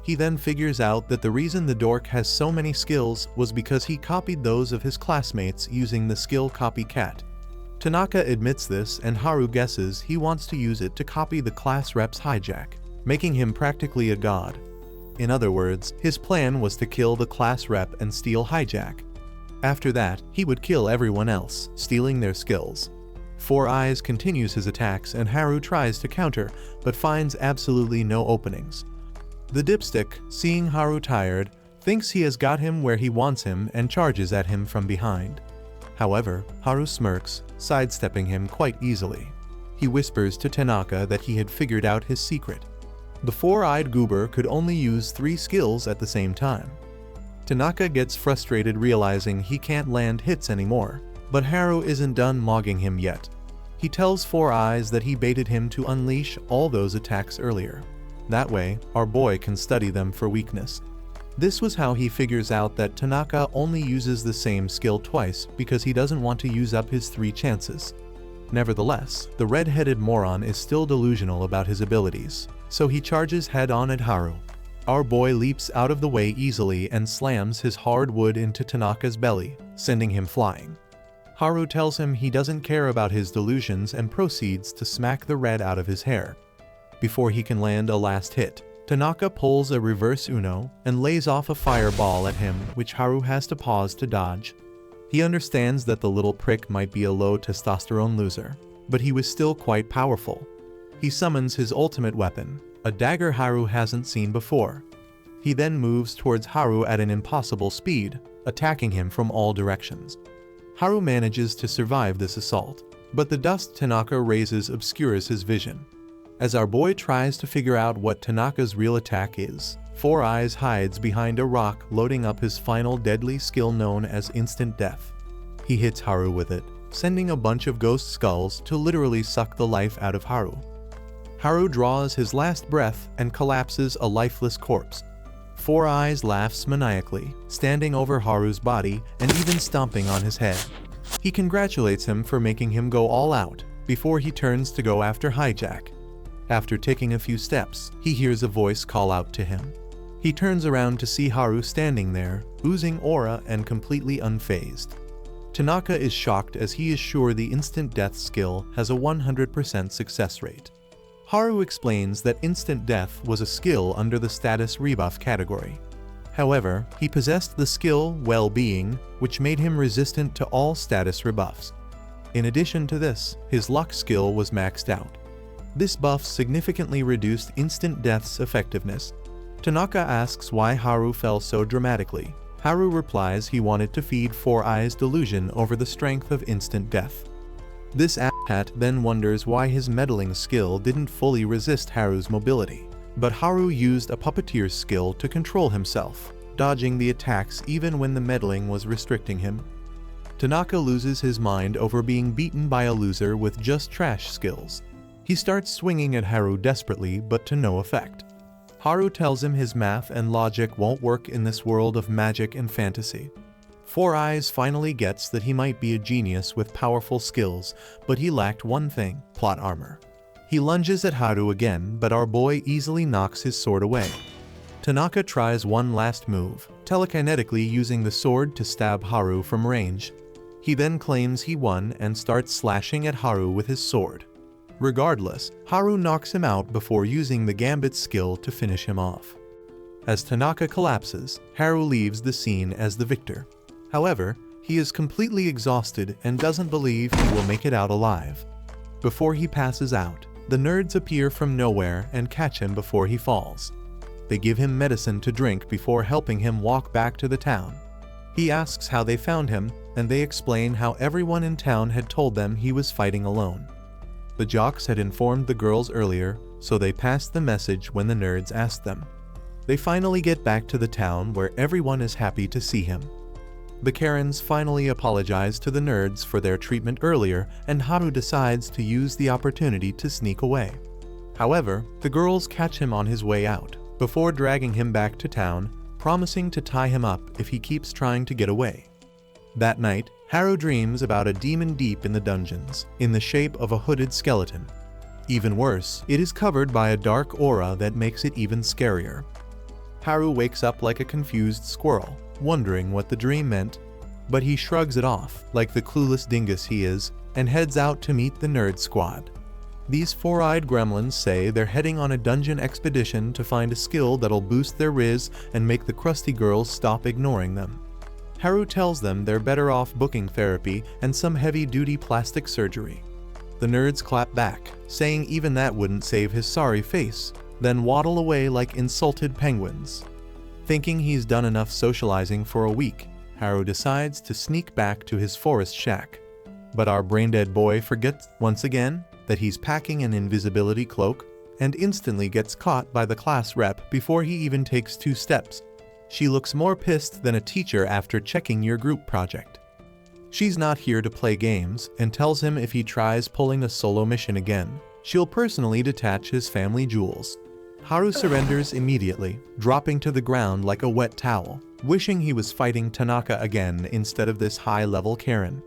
He then figures out that the reason the dork has so many skills was because he copied those of his classmates using the skill copycat. Tanaka admits this, and Haru guesses he wants to use it to copy the class rep's hijack, making him practically a god. In other words, his plan was to kill the class rep and steal hijack. After that, he would kill everyone else, stealing their skills. Four Eyes continues his attacks and Haru tries to counter, but finds absolutely no openings. The dipstick, seeing Haru tired, thinks he has got him where he wants him and charges at him from behind. However, Haru smirks, sidestepping him quite easily. He whispers to Tanaka that he had figured out his secret. The four-eyed goober could only use 3 skills at the same time. Tanaka gets frustrated realizing he can't land hits anymore, but Haru isn't done mogging him yet. He tells Four Eyes that he baited him to unleash all those attacks earlier. That way, our boy can study them for weakness. This was how he figures out that Tanaka only uses the same skill twice because he doesn't want to use up his 3 chances. Nevertheless, the red-headed moron is still delusional about his abilities, so he charges head-on at Haru. Our boy leaps out of the way easily and slams his hard wood into Tanaka's belly, sending him flying. Haru tells him he doesn't care about his delusions and proceeds to smack the red out of his hair. Before he can land a last hit, Tanaka pulls a reverse Uno and lays off a fireball at him, which Haru has to pause to dodge. He understands that the little prick might be a low testosterone loser, but he was still quite powerful. He summons his ultimate weapon, a dagger Haru hasn't seen before. He then moves towards Haru at an impossible speed, attacking him from all directions. Haru manages to survive this assault, but the dust Tanaka raises obscures his vision. As our boy tries to figure out what Tanaka's real attack is, Four Eyes hides behind a rock, loading up his final deadly skill known as Instant Death. He hits Haru with it, sending a bunch of ghost skulls to literally suck the life out of Haru. Haru draws his last breath and collapses a lifeless corpse. Four Eyes laughs maniacally, standing over Haru's body and even stomping on his head. He congratulates him for making him go all out, before he turns to go after Hijack. After taking a few steps, he hears a voice call out to him. He turns around to see Haru standing there, oozing aura and completely unfazed. Tanaka is shocked as he is sure the instant death skill has a 100% success rate. Haru explains that instant death was a skill under the status rebuff category. However, he possessed the skill well-being, which made him resistant to all status rebuffs. In addition to this, his luck skill was maxed out. This buff significantly reduced instant death's effectiveness. Tanaka asks why Haru fell so dramatically. Haru replies he wanted to feed Four Eyes' delusion over the strength of instant death. This asshat then wonders why his meddling skill didn't fully resist Haru's mobility, but Haru used a puppeteer's skill to control himself, dodging the attacks even when the meddling was restricting him. Tanaka loses his mind over being beaten by a loser with just trash skills. He starts swinging at Haru desperately, but to no effect. Haru tells him his math and logic won't work in this world of magic and fantasy. Four Eyes finally gets that he might be a genius with powerful skills, but he lacked one thing: plot armor. He lunges at Haru again, but our boy easily knocks his sword away. Tanaka tries one last move, telekinetically using the sword to stab Haru from range. He then claims he won and starts slashing at Haru with his sword. Regardless, Haru knocks him out before using the Gambit skill to finish him off. As Tanaka collapses, Haru leaves the scene as the victor. However, he is completely exhausted and doesn't believe he will make it out alive. Before he passes out, the nerds appear from nowhere and catch him before he falls. They give him medicine to drink before helping him walk back to the town. He asks how they found him, and they explain how everyone in town had told them he was fighting alone. The jocks had informed the girls earlier, so they passed the message when the nerds asked them. They finally get back to the town where everyone is happy to see him. The Karens finally apologize to the nerds for their treatment earlier, and Haru decides to use the opportunity to sneak away. However, the girls catch him on his way out, before dragging him back to town, promising to tie him up if he keeps trying to get away. That night, Haru dreams about a demon deep in the dungeons, in the shape of a hooded skeleton. Even worse, it is covered by a dark aura that makes it even scarier. Haru wakes up like a confused squirrel, wondering what the dream meant, but he shrugs it off, like the clueless dingus he is, and heads out to meet the nerd squad. These four-eyed gremlins say they're heading on a dungeon expedition to find a skill that'll boost their riz and make the crusty girls stop ignoring them. Haru tells them they're better off booking therapy and some heavy-duty plastic surgery. The nerds clap back, saying even that wouldn't save his sorry face, then waddle away like insulted penguins. Thinking he's done enough socializing for a week, Haru decides to sneak back to his forest shack. But our brain-dead boy forgets once again that he's packing an invisibility cloak and instantly gets caught by the class rep before he even takes 2 steps. She looks more pissed than a teacher after checking your group project. She's not here to play games and tells him if he tries pulling a solo mission again, she'll personally detach his family jewels. Haru surrenders immediately, dropping to the ground like a wet towel, wishing he was fighting Tanaka again instead of this high-level Karen.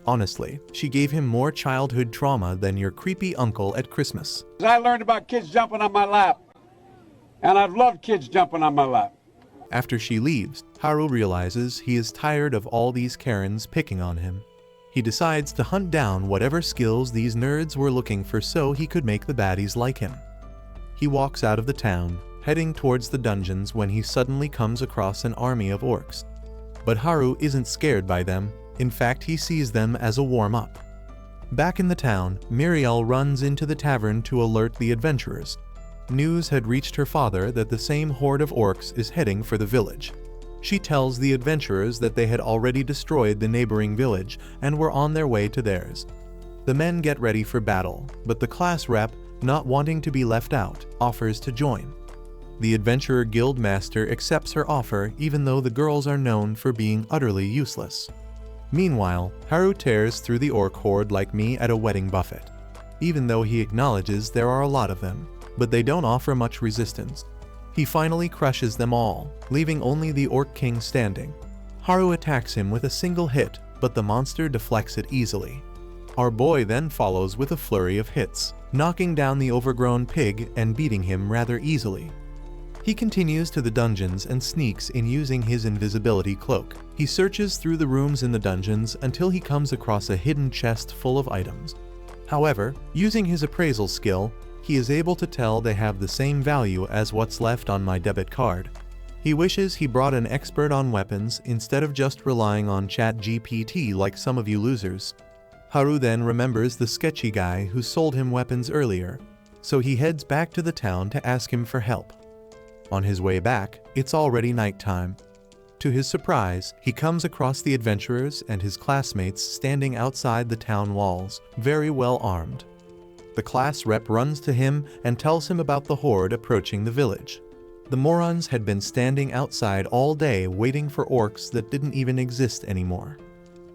Honestly, she gave him more childhood trauma than your creepy uncle at Christmas. I learned about kids jumping on my lap, and I've loved kids jumping on my lap. After she leaves, Haru realizes he is tired of all these Karens picking on him. He decides to hunt down whatever skills these nerds were looking for so he could make the baddies like him. He walks out of the town, heading towards the dungeons when he suddenly comes across an army of orcs. But Haru isn't scared by them, in fact he sees them as a warm-up. Back in the town, Muriel runs into the tavern to alert the adventurers. News had reached her father that the same horde of orcs is heading for the village. She tells the adventurers that they had already destroyed the neighboring village and were on their way to theirs. The men get ready for battle, but the class rep, not wanting to be left out, offers to join. The adventurer guild master accepts her offer even though the girls are known for being utterly useless. Meanwhile, Haru tears through the orc horde like me at a wedding buffet. Even though he acknowledges there are a lot of them, but they don't offer much resistance. He finally crushes them all, leaving only the Orc King standing. Haru attacks him with a single hit, but the monster deflects it easily. Our boy then follows with a flurry of hits, knocking down the overgrown pig and beating him rather easily. He continues to the dungeons and sneaks in using his invisibility cloak. He searches through the rooms in the dungeons until he comes across a hidden chest full of items. However, using his appraisal skill, he is able to tell they have the same value as what's left on my debit card. He wishes he brought an expert on weapons instead of just relying on ChatGPT like some of you losers. Haru then remembers the sketchy guy who sold him weapons earlier, so he heads back to the town to ask him for help. On his way back, it's already nighttime. To his surprise, he comes across the adventurers and his classmates standing outside the town walls, very well armed. The class rep runs to him and tells him about the horde approaching the village. The morons had been standing outside all day waiting for orcs that didn't even exist anymore.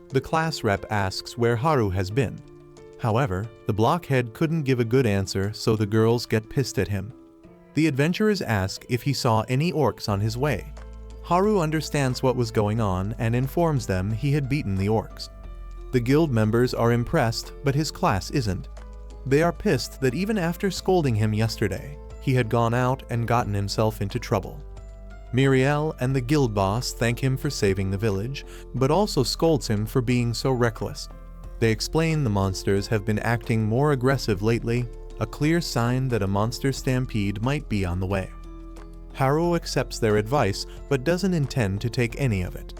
The class rep asks where Haru has been. However, the blockhead couldn't give a good answer, so the girls get pissed at him. The adventurers ask if he saw any orcs on his way. Haru understands what was going on and informs them he had beaten the orcs. The guild members are impressed, but his class isn't. They are pissed that even after scolding him yesterday, he had gone out and gotten himself into trouble. Miriel and the guild boss thank him for saving the village, but also scolds him for being so reckless. They explain the monsters have been acting more aggressive lately, a clear sign that a monster stampede might be on the way. Haru accepts their advice but doesn't intend to take any of it.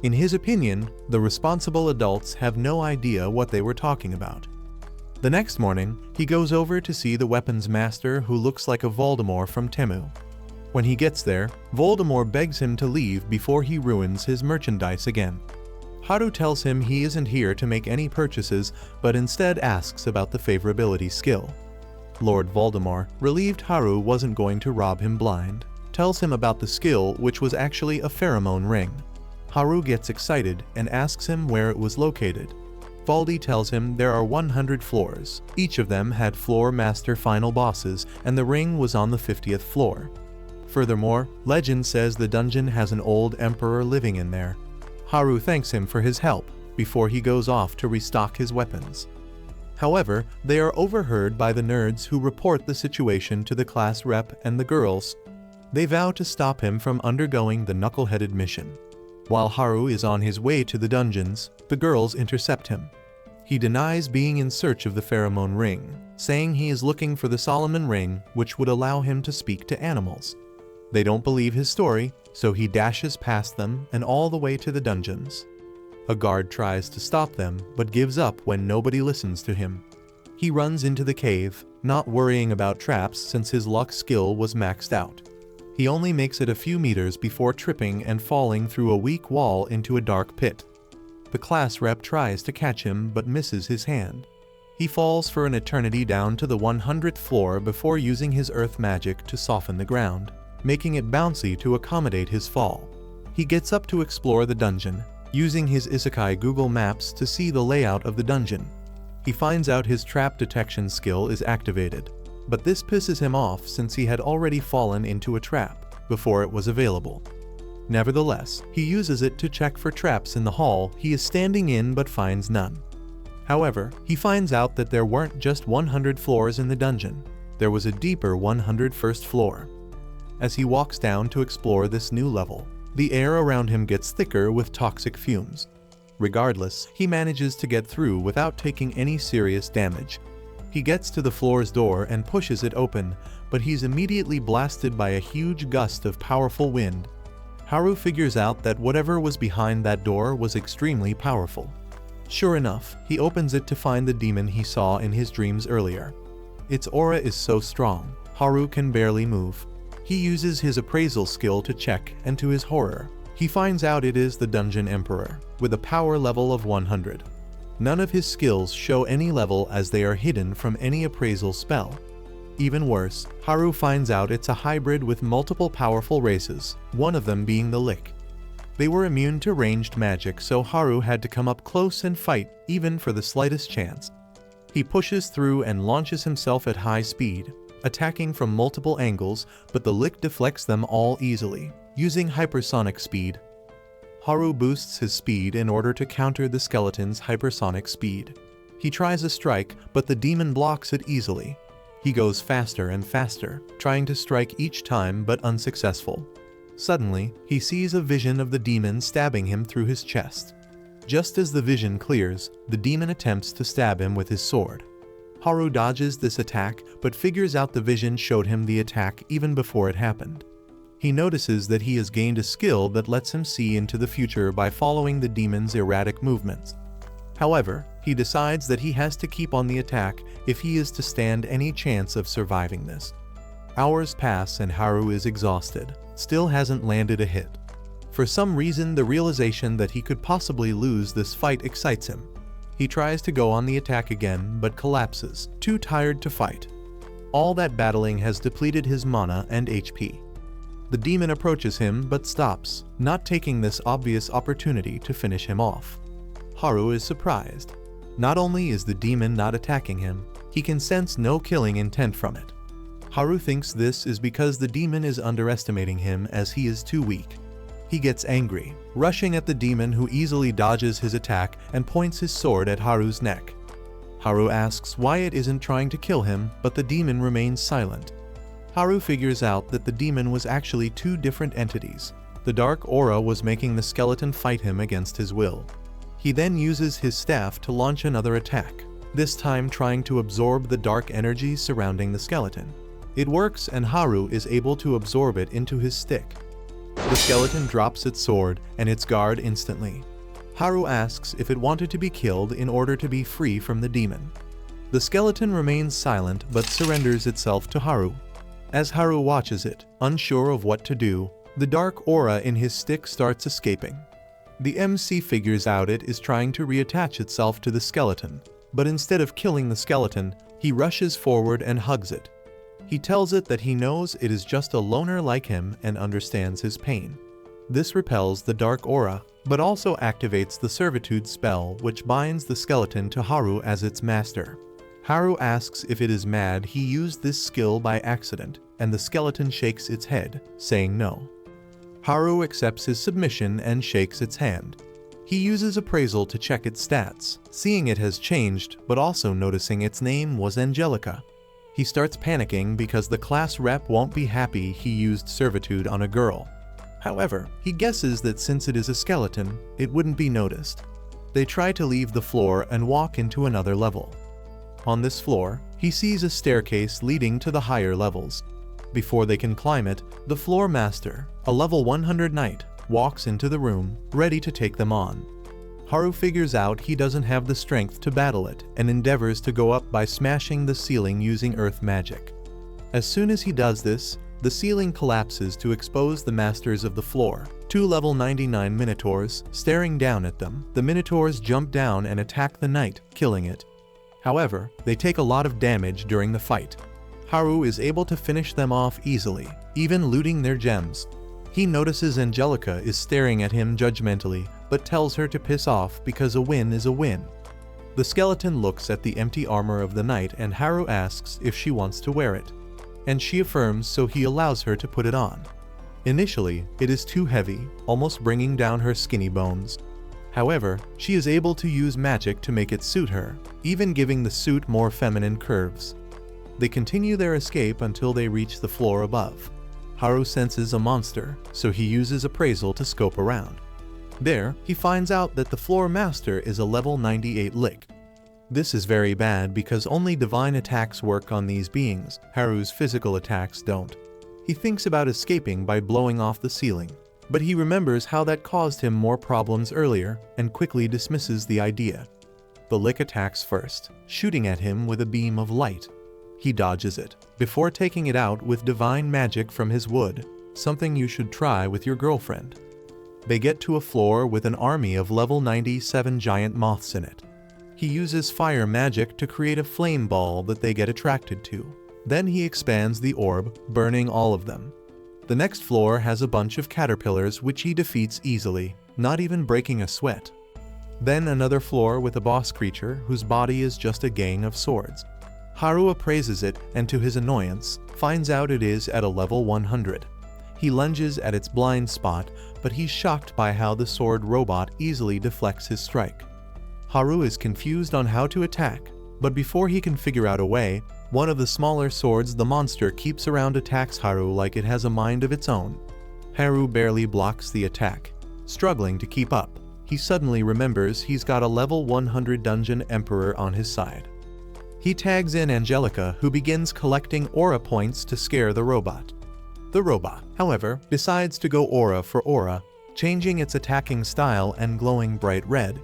In his opinion, the responsible adults have no idea what they were talking about. The next morning, he goes over to see the weapons master who looks like a Voldemort from Temu. When he gets there, Voldemort begs him to leave before he ruins his merchandise again. Haru tells him he isn't here to make any purchases, but instead asks about the favorability skill. Lord Voldemort, relieved Haru wasn't going to rob him blind, tells him about the skill, which was actually a pheromone ring. Haru gets excited and asks him where it was located. Valdi tells him there are 100 floors. Each of them had floor master final bosses, and the ring was on the 50th floor. Furthermore, legend says the dungeon has an old emperor living in there. Haru thanks him for his help before he goes off to restock his weapons. However, they are overheard by the nerds who report the situation to the class rep and the girls. They vow to stop him from undergoing the knuckleheaded mission. While Haru is on his way to the dungeons, the girls intercept him. He denies being in search of the pheromone ring, saying he is looking for the Solomon ring, which would allow him to speak to animals. They don't believe his story, so he dashes past them and all the way to the dungeons. A guard tries to stop them, but gives up when nobody listens to him. He runs into the cave, not worrying about traps since his luck skill was maxed out. He only makes it a few meters before tripping and falling through a weak wall into a dark pit. The class rep tries to catch him but misses his hand. He falls for an eternity down to the 100th floor before using his earth magic to soften the ground, making it bouncy to accommodate his fall. He gets up to explore the dungeon, using his Isekai Google Maps to see the layout of the dungeon. He finds out his trap detection skill is activated, but this pisses him off since he had already fallen into a trap before it was available. Nevertheless, he uses it to check for traps in the hall he is standing in but finds none. However, he finds out that there weren't just 100 floors in the dungeon, there was a deeper 101st floor. As he walks down to explore this new level, the air around him gets thicker with toxic fumes. Regardless, he manages to get through without taking any serious damage. He gets to the floor's door and pushes it open, but he's immediately blasted by a huge gust of powerful wind. Haru figures out that whatever was behind that door was extremely powerful. Sure enough, he opens it to find the demon he saw in his dreams earlier. Its aura is so strong, Haru can barely move. He uses his appraisal skill to check, and to his horror, He finds out it is the Dungeon Emperor, with a power level of 100. None of his skills show any level as they are hidden from any appraisal spell. Even worse, Haru finds out it's a hybrid with multiple powerful races, one of them being the Lick. They were immune to ranged magic, so Haru had to come up close and fight even for the slightest chance. He pushes through and launches himself at high speed, attacking from multiple angles, but the Lick deflects them all easily, using hypersonic speed. Haru boosts his speed in order to counter the skeleton's hypersonic speed. He tries a strike, but the demon blocks it easily. He goes faster and faster, trying to strike each time but unsuccessful. Suddenly, he sees a vision of the demon stabbing him through his chest. Just as the vision clears, the demon attempts to stab him with his sword. Haru dodges this attack, but figures out the vision showed him the attack even before it happened. He notices that he has gained a skill that lets him see into the future by following the demon's erratic movements. However, he decides that he has to keep on the attack if he is to stand any chance of surviving this. Hours pass and Haru is exhausted, still hasn't landed a hit. For some reason, the realization that he could possibly lose this fight excites him. He tries to go on the attack again, but collapses, too tired to fight. All that battling has depleted his mana and HP. The demon approaches him but stops, not taking this obvious opportunity to finish him off. Haru is surprised. Not only is the demon not attacking him, he can sense no killing intent from it. Haru thinks this is because the demon is underestimating him as he is too weak. He gets angry, rushing at the demon who easily dodges his attack and points his sword at Haru's neck. Haru asks why it isn't trying to kill him, but the demon remains silent. Haru figures out that the demon was actually two different entities. The dark aura was making the skeleton fight him against his will. He then uses his staff to launch another attack, this time trying to absorb the dark energy surrounding the skeleton. It works and Haru is able to absorb it into his stick. The skeleton drops its sword and its guard instantly. Haru asks if it wanted to be killed in order to be free from the demon. The skeleton remains silent but surrenders itself to Haru. As Haru watches it, unsure of what to do, the dark aura in his stick starts escaping. The MC figures out it is trying to reattach itself to the skeleton, but instead of killing the skeleton, he rushes forward and hugs it. He tells it that he knows it is just a loner like him and understands his pain. This repels the dark aura, but also activates the servitude spell which binds the skeleton to Haru as its master. Haru asks if it is mad he used this skill by accident, and the skeleton shakes its head, saying no. Haru accepts his submission and shakes its hand. He uses appraisal to check its stats, seeing it has changed, but also noticing its name was Angelica. He starts panicking because the class rep won't be happy he used servitude on a girl. However, he guesses that since it is a skeleton, it wouldn't be noticed. They try to leave the floor and walk into another level. On this floor, he sees a staircase leading to the higher levels. Before they can climb it, the floor master, a level 100 knight, walks into the room, ready to take them on. Haru figures out he doesn't have the strength to battle it and endeavors to go up by smashing the ceiling using earth magic. As soon as he does this, the ceiling collapses to expose the masters of the floor, two level 99 minotaurs, staring down at them. The minotaurs jump down and attack the knight, killing it. However, they take a lot of damage during the fight. Haru is able to finish them off easily, even looting their gems. He notices Angelica is staring at him judgmentally, but tells her to piss off because a win is a win. The skeleton looks at the empty armor of the knight and Haru asks if she wants to wear it, and she affirms, so he allows her to put it on. Initially, it is too heavy, almost bringing down her skinny bones. However, she is able to use magic to make it suit her, even giving the suit more feminine curves. They continue their escape until they reach the floor above. Haru senses a monster, so he uses appraisal to scope around. There, he finds out that the floor master is a level 98 Lick. This is very bad because only divine attacks work on these beings, Haru's physical attacks don't. He thinks about escaping by blowing off the ceiling, but he remembers how that caused him more problems earlier and quickly dismisses the idea. The Lick attacks first, shooting at him with a beam of light. He dodges it, before taking it out with divine magic from his wood, something you should try with your girlfriend. They get to a floor with an army of level 97 giant moths in it. He uses fire magic to create a flame ball that they get attracted to. Then he expands the orb, burning all of them. The next floor has a bunch of caterpillars which he defeats easily, not even breaking a sweat. Then another floor with a boss creature whose body is just a gang of swords. Haru appraises it and to his annoyance, finds out it is at a level 100. He lunges at its blind spot, but he's shocked by how the sword robot easily deflects his strike. Haru is confused on how to attack, but before he can figure out a way, one of the smaller swords the monster keeps around attacks Haru like it has a mind of its own. Haru barely blocks the attack. Struggling to keep up, he suddenly remembers he's got a level 100 dungeon emperor on his side. He tags in Angelica, who begins collecting aura points to scare the robot. The robot, however, decides to go aura for aura, changing its attacking style and glowing bright red.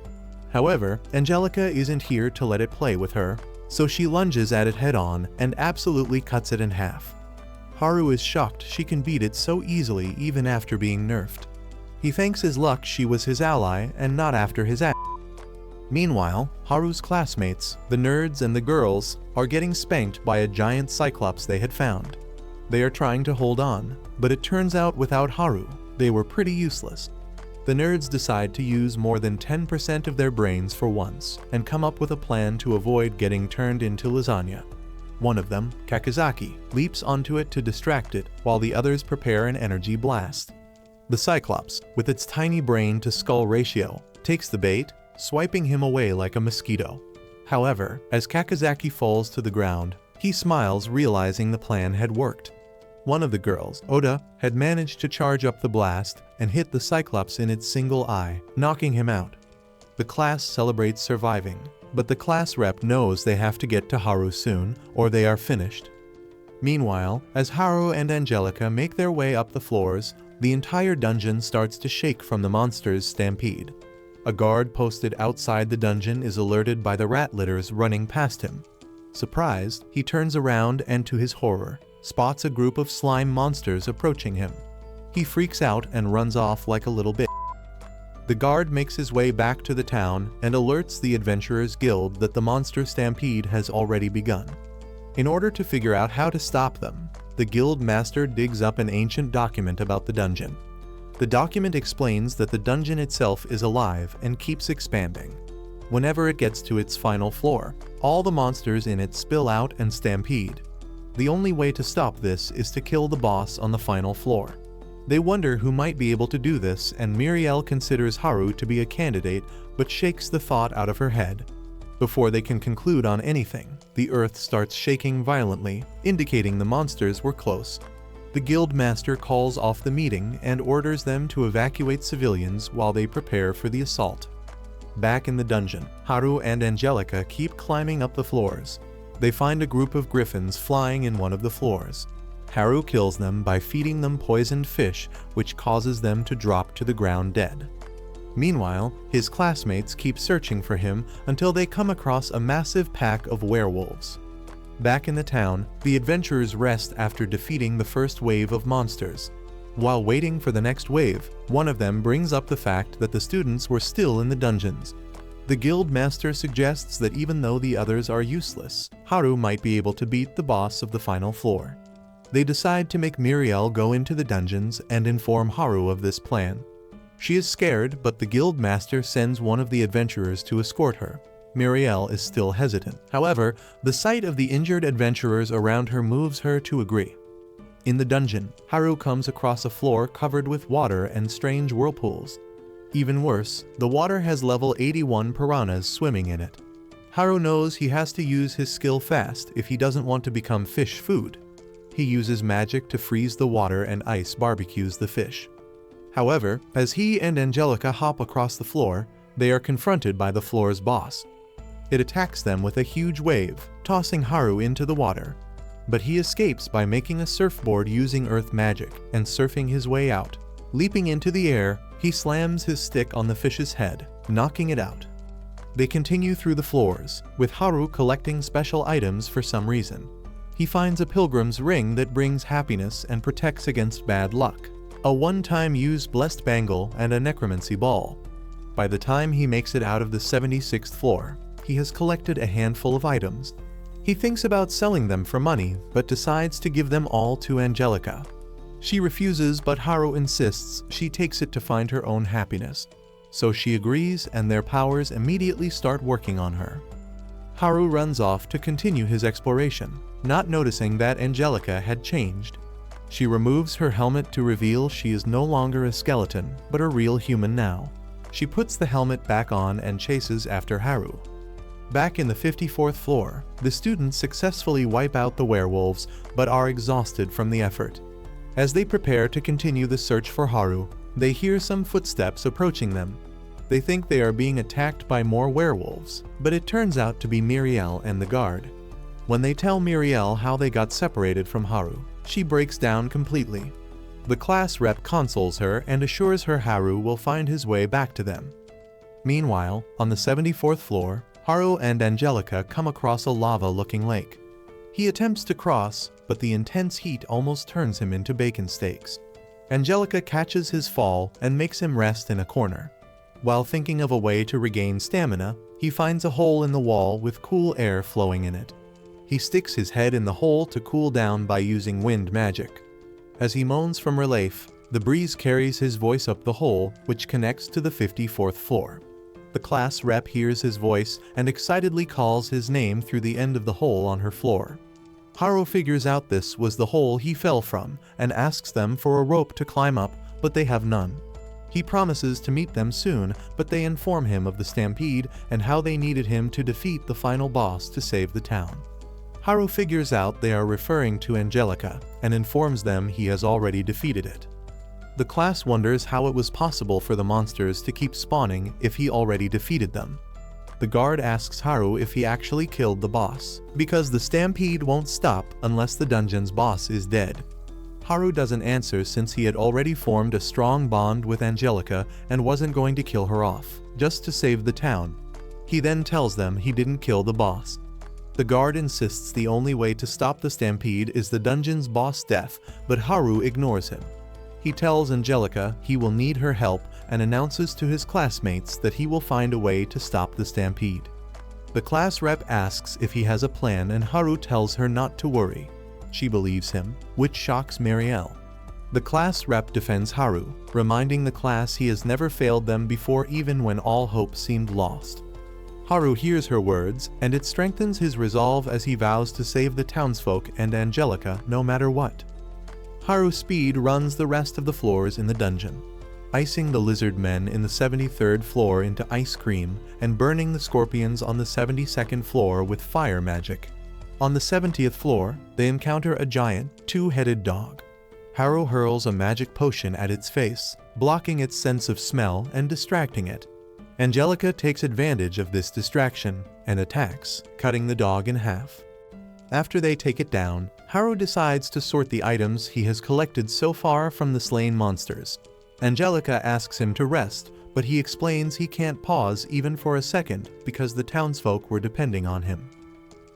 However, Angelica isn't here to let it play with her, so she lunges at it head-on and absolutely cuts it in half. Haru is shocked she can beat it so easily even after being nerfed. He thanks his luck she was his ally and not after his ass. Meanwhile, Haru's classmates, the nerds and the girls, are getting spanked by a giant cyclops they had found. They are trying to hold on, but it turns out without Haru, they were pretty useless. The nerds decide to use more than 10% of their brains for once, and come up with a plan to avoid getting turned into lasagna. One of them, Kakizaki, leaps onto it to distract it, while the others prepare an energy blast. The Cyclops, with its tiny brain to skull ratio, takes the bait, swiping him away like a mosquito. However, as Kakizaki falls to the ground, he smiles realizing the plan had worked. One of the girls, Oda, had managed to charge up the blast and hit the Cyclops in its single eye, knocking him out. The class celebrates surviving, but the class rep knows they have to get to Haru soon, or they are finished. Meanwhile, as Haru and Angelica make their way up the floors, the entire dungeon starts to shake from the monster's stampede. A guard posted outside the dungeon is alerted by the rat litters running past him. Surprised, he turns around and to his horror, spots a group of slime monsters approaching him. He freaks out and runs off like a little bitch. The guard makes his way back to the town and alerts the Adventurers Guild that the monster stampede has already begun. In order to figure out how to stop them, the guild master digs up an ancient document about the dungeon. The document explains that the dungeon itself is alive and keeps expanding. Whenever it gets to its final floor, all the monsters in it spill out and stampede. The only way to stop this is to kill the boss on the final floor. They wonder who might be able to do this, and Miriel considers Haru to be a candidate but shakes the thought out of her head. Before they can conclude on anything, the earth starts shaking violently, indicating the monsters were close. The guild master calls off the meeting and orders them to evacuate civilians while they prepare for the assault. Back in the dungeon, Haru and Angelica keep climbing up the floors. They find a group of griffins flying in one of the floors. Haru kills them by feeding them poisoned fish, which causes them to drop to the ground dead. Meanwhile, his classmates keep searching for him until they come across a massive pack of werewolves. Back in the town, the adventurers rest after defeating the first wave of monsters. While waiting for the next wave, one of them brings up the fact that the students were still in the dungeons. The guild master suggests that even though the others are useless, Haru might be able to beat the boss of the final floor. They decide to make Miriel go into the dungeons and inform Haru of this plan. She is scared, but the guild master sends one of the adventurers to escort her. Miriel is still hesitant. However, the sight of the injured adventurers around her moves her to agree. In the dungeon, Haru comes across a floor covered with water and strange whirlpools. Even worse, the water has level 81 piranhas swimming in it. Haru knows he has to use his skill fast if he doesn't want to become fish food. He uses magic to freeze the water and ice barbecues the fish. However, as he and Angelica hop across the floor, they are confronted by the floor's boss. It attacks them with a huge wave, tossing Haru into the water. But he escapes by making a surfboard using earth magic and surfing his way out. Leaping into the air, he slams his stick on the fish's head, knocking it out. They continue through the floors, with Haru collecting special items for some reason. He finds a pilgrim's ring that brings happiness and protects against bad luck. a one-time use blessed bangle, and a necromancy ball. By the time he makes it out of the 76th floor, he has collected a handful of items. He thinks about selling them for money, but decides to give them all to Angelica. She refuses, but Haru insists she takes it to find her own happiness. So she agrees, and their powers immediately start working on her. Haru runs off to continue his exploration, not noticing that Angelica had changed. She removes her helmet to reveal she is no longer a skeleton, but a real human now. She puts the helmet back on and chases after Haru. Back in the 54th floor, the students successfully wipe out the werewolves, but are exhausted from the effort. As they prepare to continue the search for Haru, they hear some footsteps approaching them. They think they are being attacked by more werewolves, but it turns out to be Miriel and the guard. When they tell Miriel how they got separated from Haru, she breaks down completely. The class rep consoles her and assures her Haru will find his way back to them. Meanwhile, on the 74th floor, Haru and Angelica come across a lava-looking lake. He attempts to cross, but the intense heat almost turns him into bacon steaks. Angelica catches his fall and makes him rest in a corner. While thinking of a way to regain stamina, he finds a hole in the wall with cool air flowing in it. He sticks his head in the hole to cool down by using wind magic. As he moans from relief, the breeze carries his voice up the hole, which connects to the 54th floor. The class rep hears his voice and excitedly calls his name through the end of the hole on her floor. Haru figures out this was the hole he fell from and asks them for a rope to climb up, but they have none. He promises to meet them soon, but they inform him of the stampede and how they needed him to defeat the final boss to save the town. Haru figures out they are referring to Angelica and informs them he has already defeated it. The class wonders how it was possible for the monsters to keep spawning if he already defeated them. The guard asks Haru if he actually killed the boss, because the stampede won't stop unless the dungeon's boss is dead. Haru doesn't answer since he had already formed a strong bond with Angelica and wasn't going to kill her off, just to save the town. He then tells them he didn't kill the boss. The guard insists the only way to stop the stampede is the dungeon's boss death, but Haru ignores him. He tells Angelica he will need her help and announces to his classmates that he will find a way to stop the stampede. The class rep asks if he has a plan and Haru tells her not to worry. She believes him, which shocks Miriel. The class rep defends Haru, reminding the class he has never failed them before even when all hope seemed lost. Haru hears her words, and it strengthens his resolve as he vows to save the townsfolk and Angelica no matter what. Haru speed runs the rest of the floors in the dungeon, icing the lizard men in the 73rd floor into ice cream and burning the scorpions on the 72nd floor with fire magic. On the 70th floor, they encounter a giant, two-headed dog. Haru hurls a magic potion at its face, blocking its sense of smell and distracting it. Angelica takes advantage of this distraction and attacks, cutting the dog in half. After they take it down, Haru decides to sort the items he has collected so far from the slain monsters. Angelica asks him to rest, but he explains he can't pause even for a second because the townsfolk were depending on him.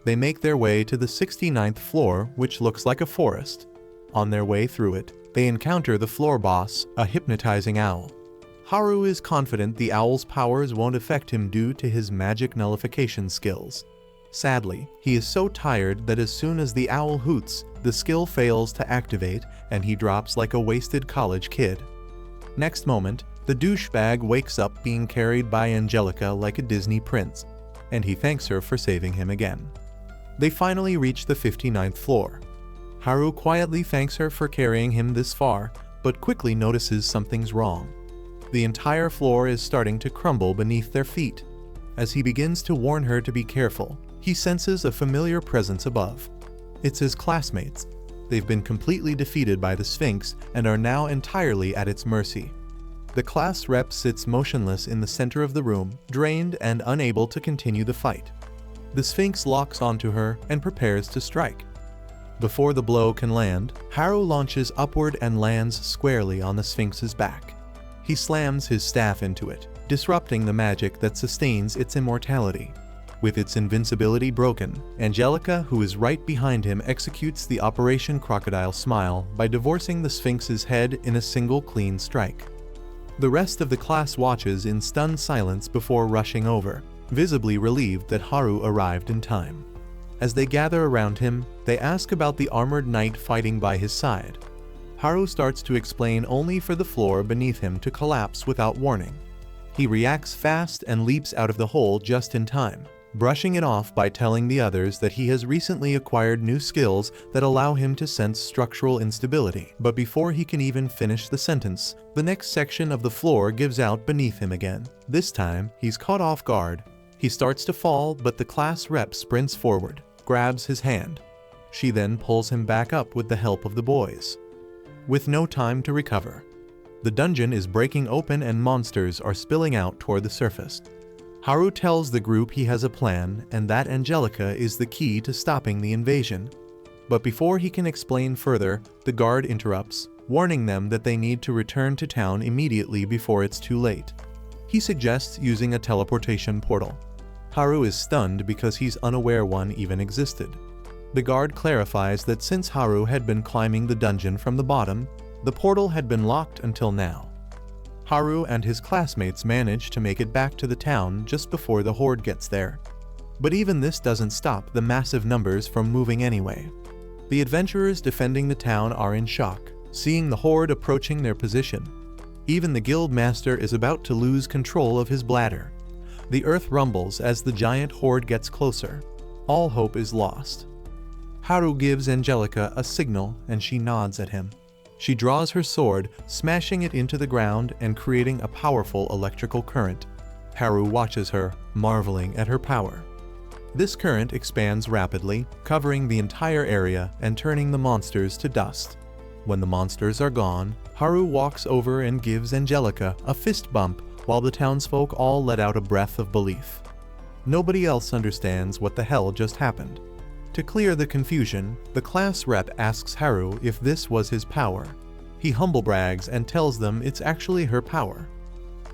They make their way to the 69th floor, which looks like a forest. On their way through it, they encounter the floor boss, a hypnotizing owl. Haru is confident the owl's powers won't affect him due to his magic nullification skills. Sadly, he is so tired that as soon as the owl hoots, the skill fails to activate and he drops like a wasted college kid. Next moment, the douchebag wakes up being carried by Angelica like a Disney prince, and he thanks her for saving him again. They finally reach the 59th floor. Haru quietly thanks her for carrying him this far, but quickly notices something's wrong. The entire floor is starting to crumble beneath their feet. As he begins to warn her to be careful, he senses a familiar presence above. It's his classmates. They've been completely defeated by the Sphinx and are now entirely at its mercy. The class rep sits motionless in the center of the room, drained and unable to continue the fight. The Sphinx locks onto her and prepares to strike. Before the blow can land, Haru launches upward and lands squarely on the Sphinx's back. He slams his staff into it, disrupting the magic that sustains its immortality. With its invincibility broken, Angelica, who is right behind him, executes the Operation Crocodile Smile by divorcing the Sphinx's head in a single clean strike. The rest of the class watches in stunned silence before rushing over, visibly relieved that Haru arrived in time. As they gather around him, they ask about the armored knight fighting by his side. Haru starts to explain only for the floor beneath him to collapse without warning. He reacts fast and leaps out of the hole just in time, brushing it off by telling the others that he has recently acquired new skills that allow him to sense structural instability. But before he can even finish the sentence, the next section of the floor gives out beneath him again. This time, he's caught off guard. He starts to fall, but the class rep sprints forward, grabs his hand. She then pulls him back up with the help of the boys. With no time to recover, the dungeon is breaking open and monsters are spilling out toward the surface. Haru tells the group he has a plan and that Angelica is the key to stopping the invasion. But before he can explain further, the guard interrupts, warning them that they need to return to town immediately before it's too late. He suggests using a teleportation portal. Haru is stunned because he's unaware one even existed. The guard clarifies that since Haru had been climbing the dungeon from the bottom, the portal had been locked until now. Haru and his classmates manage to make it back to the town just before the horde gets there. But even this doesn't stop the massive numbers from moving anyway. The adventurers defending the town are in shock, seeing the horde approaching their position. Even the guild master is about to lose control of his bladder. The earth rumbles as the giant horde gets closer. All hope is lost. Haru gives Angelica a signal and she nods at him. She draws her sword, smashing it into the ground and creating a powerful electrical current. Haru watches her, marveling at her power. This current expands rapidly, covering the entire area and turning the monsters to dust. When the monsters are gone, Haru walks over and gives Angelica a fist bump while the townsfolk all let out a breath of relief. Nobody else understands what the hell just happened. To clear the confusion, the class rep asks Haru if this was his power. He humble brags and tells them it's actually her power.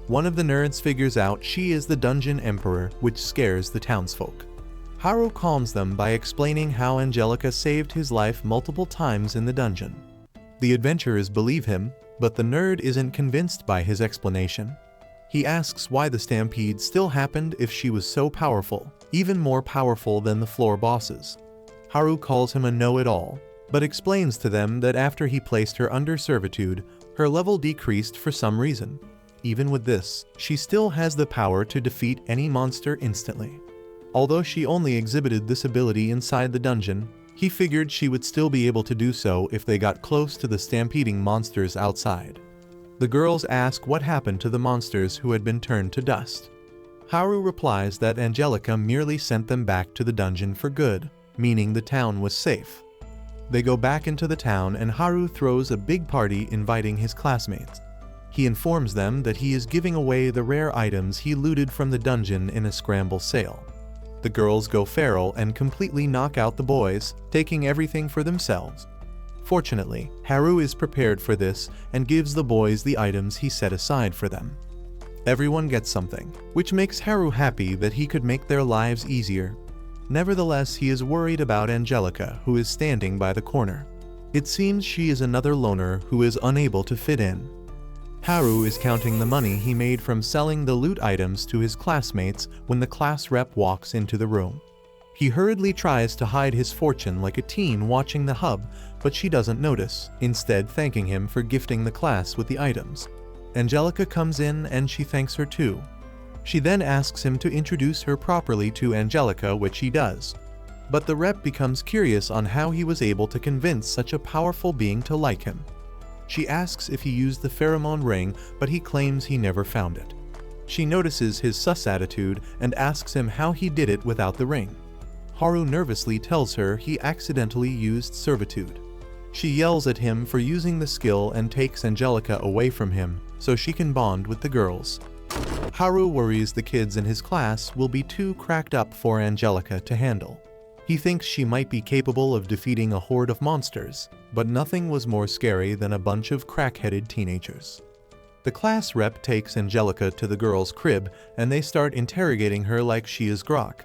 One of the nerds figures out she is the Dungeon Emperor, which scares the townsfolk. Haru calms them by explaining how Angelica saved his life multiple times in the dungeon. The adventurers believe him, but the nerd isn't convinced by his explanation. He asks why the stampede still happened if she was so powerful, even more powerful than the floor bosses. Haru calls him a know-it-all, but explains to them that after he placed her under servitude, her level decreased for some reason. Even with this, she still has the power to defeat any monster instantly. Although she only exhibited this ability inside the dungeon, he figured she would still be able to do so if they got close to the stampeding monsters outside. The girls ask what happened to the monsters who had been turned to dust. Haru replies that Angelica merely sent them back to the dungeon for good, meaning the town was safe. They go back into the town and Haru throws a big party inviting his classmates. He informs them that he is giving away the rare items he looted from the dungeon in a scramble sale. The girls go feral and completely knock out the boys, taking everything for themselves. Fortunately, Haru is prepared for this and gives the boys the items he set aside for them. Everyone gets something, which makes Haru happy that he could make their lives easier. Nevertheless, he is worried about Angelica, who is standing by the corner. It seems she is another loner who is unable to fit in. Haru is counting the money he made from selling the loot items to his classmates when the class rep walks into the room. He hurriedly tries to hide his fortune like a teen watching the hub, but she doesn't notice, instead thanking him for gifting the class with the items. Angelica comes in and she thanks her too. She then asks him to introduce her properly to Angelica, which he does. But the rep becomes curious on how he was able to convince such a powerful being to like him. She asks if he used the pheromone ring, but he claims he never found it. She notices his sus attitude and asks him how he did it without the ring. Haru nervously tells her he accidentally used servitude. She yells at him for using the skill and takes Angelica away from him so she can bond with the girls. Haru worries the kids in his class will be too cracked up for Angelica to handle. He thinks she might be capable of defeating a horde of monsters, but nothing was more scary than a bunch of crack-headed teenagers. The class rep takes Angelica to the girls' crib and they start interrogating her like she is Grok.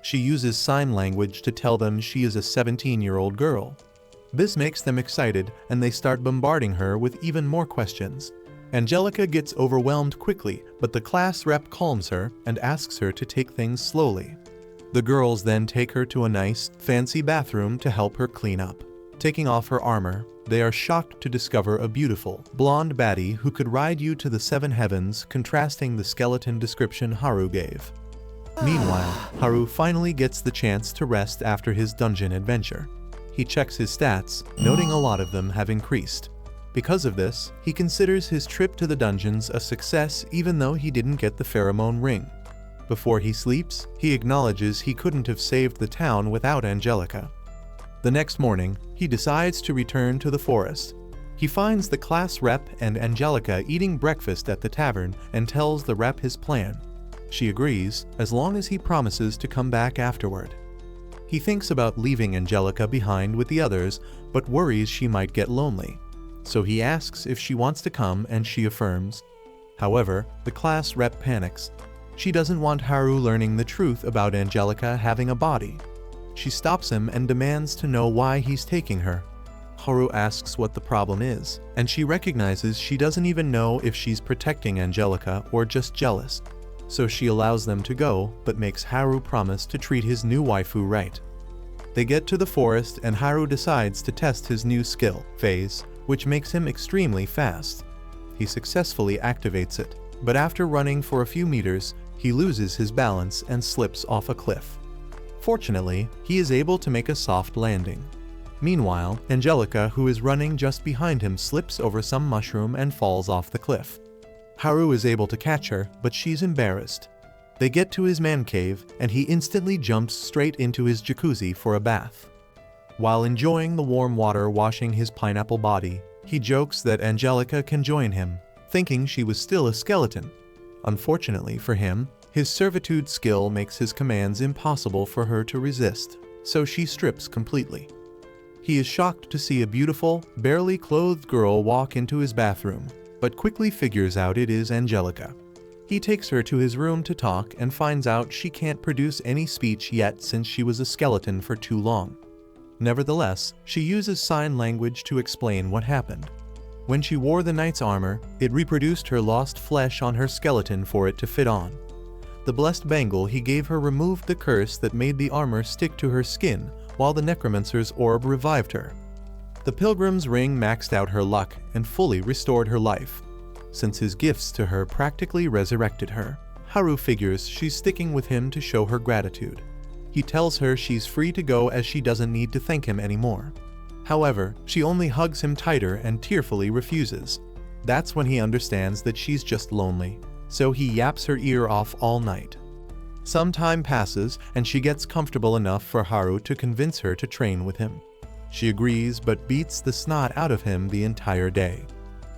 She uses sign language to tell them she is a 17-year-old girl. This makes them excited, and they start bombarding her with even more questions. Angelica gets overwhelmed quickly, but the class rep calms her and asks her to take things slowly. The girls then take her to a nice, fancy bathroom to help her clean up. Taking off her armor, they are shocked to discover a beautiful, blonde baddie who could ride you to the 7 heavens, contrasting the skeleton description Haru gave. Meanwhile, Haru finally gets the chance to rest after his dungeon adventure. He checks his stats, noting a lot of them have increased. Because of this, he considers his trip to the dungeons a success even though he didn't get the pheromone ring. Before he sleeps, he acknowledges he couldn't have saved the town without Angelica. The next morning, he decides to return to the forest. He finds the class rep and Angelica eating breakfast at the tavern and tells the rep his plan. She agrees, as long as he promises to come back afterward. He thinks about leaving Angelica behind with the others, but worries she might get lonely. So he asks if she wants to come, and she affirms. However, the class rep panics. She doesn't want Haru learning the truth about Angelica having a body. She stops him and demands to know why he's taking her. Haru asks what the problem is, and she recognizes she doesn't even know if she's protecting Angelica or just jealous. So she allows them to go, but makes Haru promise to treat his new waifu right. They get to the forest and Haru decides to test his new skill, Phase, which makes him extremely fast. He successfully activates it, but after running for a few meters, he loses his balance and slips off a cliff. Fortunately, he is able to make a soft landing. Meanwhile, Angelica, who is running just behind him, slips over some mushroom and falls off the cliff. Haru is able to catch her, but she's embarrassed. They get to his man cave, and he instantly jumps straight into his jacuzzi for a bath. While enjoying the warm water washing his pineapple body, he jokes that Angelica can join him, thinking she was still a skeleton. Unfortunately for him, his servitude skill makes his commands impossible for her to resist, so she strips completely. He is shocked to see a beautiful, barely clothed girl walk into his bathroom, but quickly figures out it is Angelica. He takes her to his room to talk and finds out she can't produce any speech yet since she was a skeleton for too long. Nevertheless, she uses sign language to explain what happened. When she wore the knight's armor, it reproduced her lost flesh on her skeleton for it to fit on. The blessed bangle he gave her removed the curse that made the armor stick to her skin, while the necromancer's orb revived her. The pilgrim's ring maxed out her luck and fully restored her life. Since his gifts to her practically resurrected her, Haru figures she's sticking with him to show her gratitude. He tells her she's free to go as she doesn't need to thank him anymore. However, she only hugs him tighter and tearfully refuses. That's when he understands that she's just lonely, so he yaps her ear off all night. Some time passes and she gets comfortable enough for Haru to convince her to train with him. She agrees but beats the snot out of him the entire day.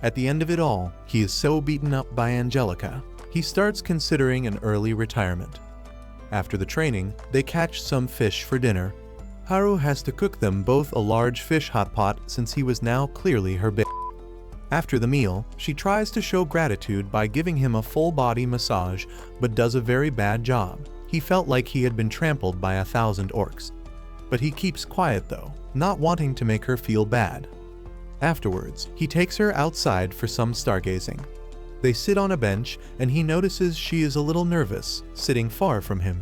At the end of it all, he is so beaten up by Angelica, he starts considering an early retirement. After the training, they catch some fish for dinner. Haru has to cook them both a large fish hot pot since he was now clearly her bitch. After the meal, she tries to show gratitude by giving him a full body massage, but does a very bad job. He felt like he had been trampled by 1,000 orcs. But he keeps quiet though, not wanting to make her feel bad. Afterwards, he takes her outside for some stargazing. They sit on a bench and he notices she is a little nervous, sitting far from him.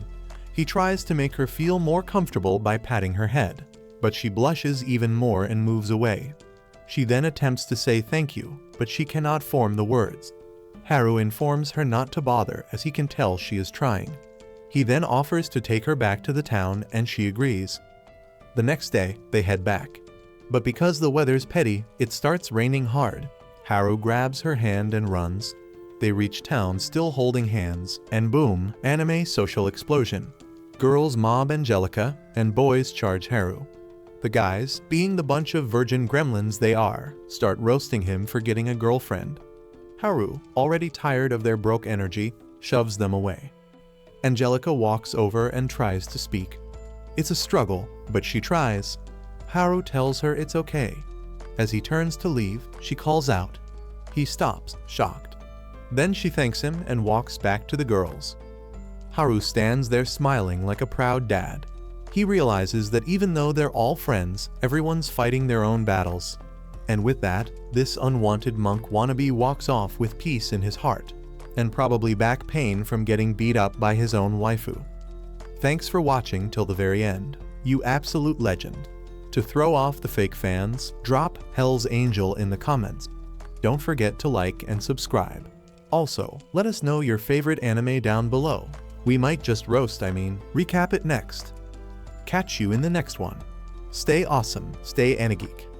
He tries to make her feel more comfortable by patting her head, but she blushes even more and moves away. She then attempts to say thank you, but she cannot form the words. Haru informs her not to bother as he can tell she is trying. He then offers to take her back to the town and she agrees. The next day, they head back. But because the weather's petty, it starts raining hard. Haru grabs her hand and runs. They reach town still holding hands, and boom, anime social explosion. Girls mob Angelica, and boys charge Haru. The guys, being the bunch of virgin gremlins they are, start roasting him for getting a girlfriend. Haru, already tired of their broke energy, shoves them away. Angelica walks over and tries to speak. It's a struggle, but she tries. Haru tells her it's okay. As he turns to leave, she calls out. He stops, shocked. Then she thanks him and walks back to the girls. Haru stands there smiling like a proud dad. He realizes that even though they're all friends, everyone's fighting their own battles. And with that, this unwanted monk wannabe walks off with peace in his heart, and probably back pain from getting beat up by his own waifu. Thanks for watching till the very end, you absolute legend. To throw off the fake fans, drop Hell's Angel in the comments. Don't forget to like and subscribe. Also, let us know your favorite anime down below. We might just recap it next. Catch you in the next one. Stay awesome, stay AniGeek.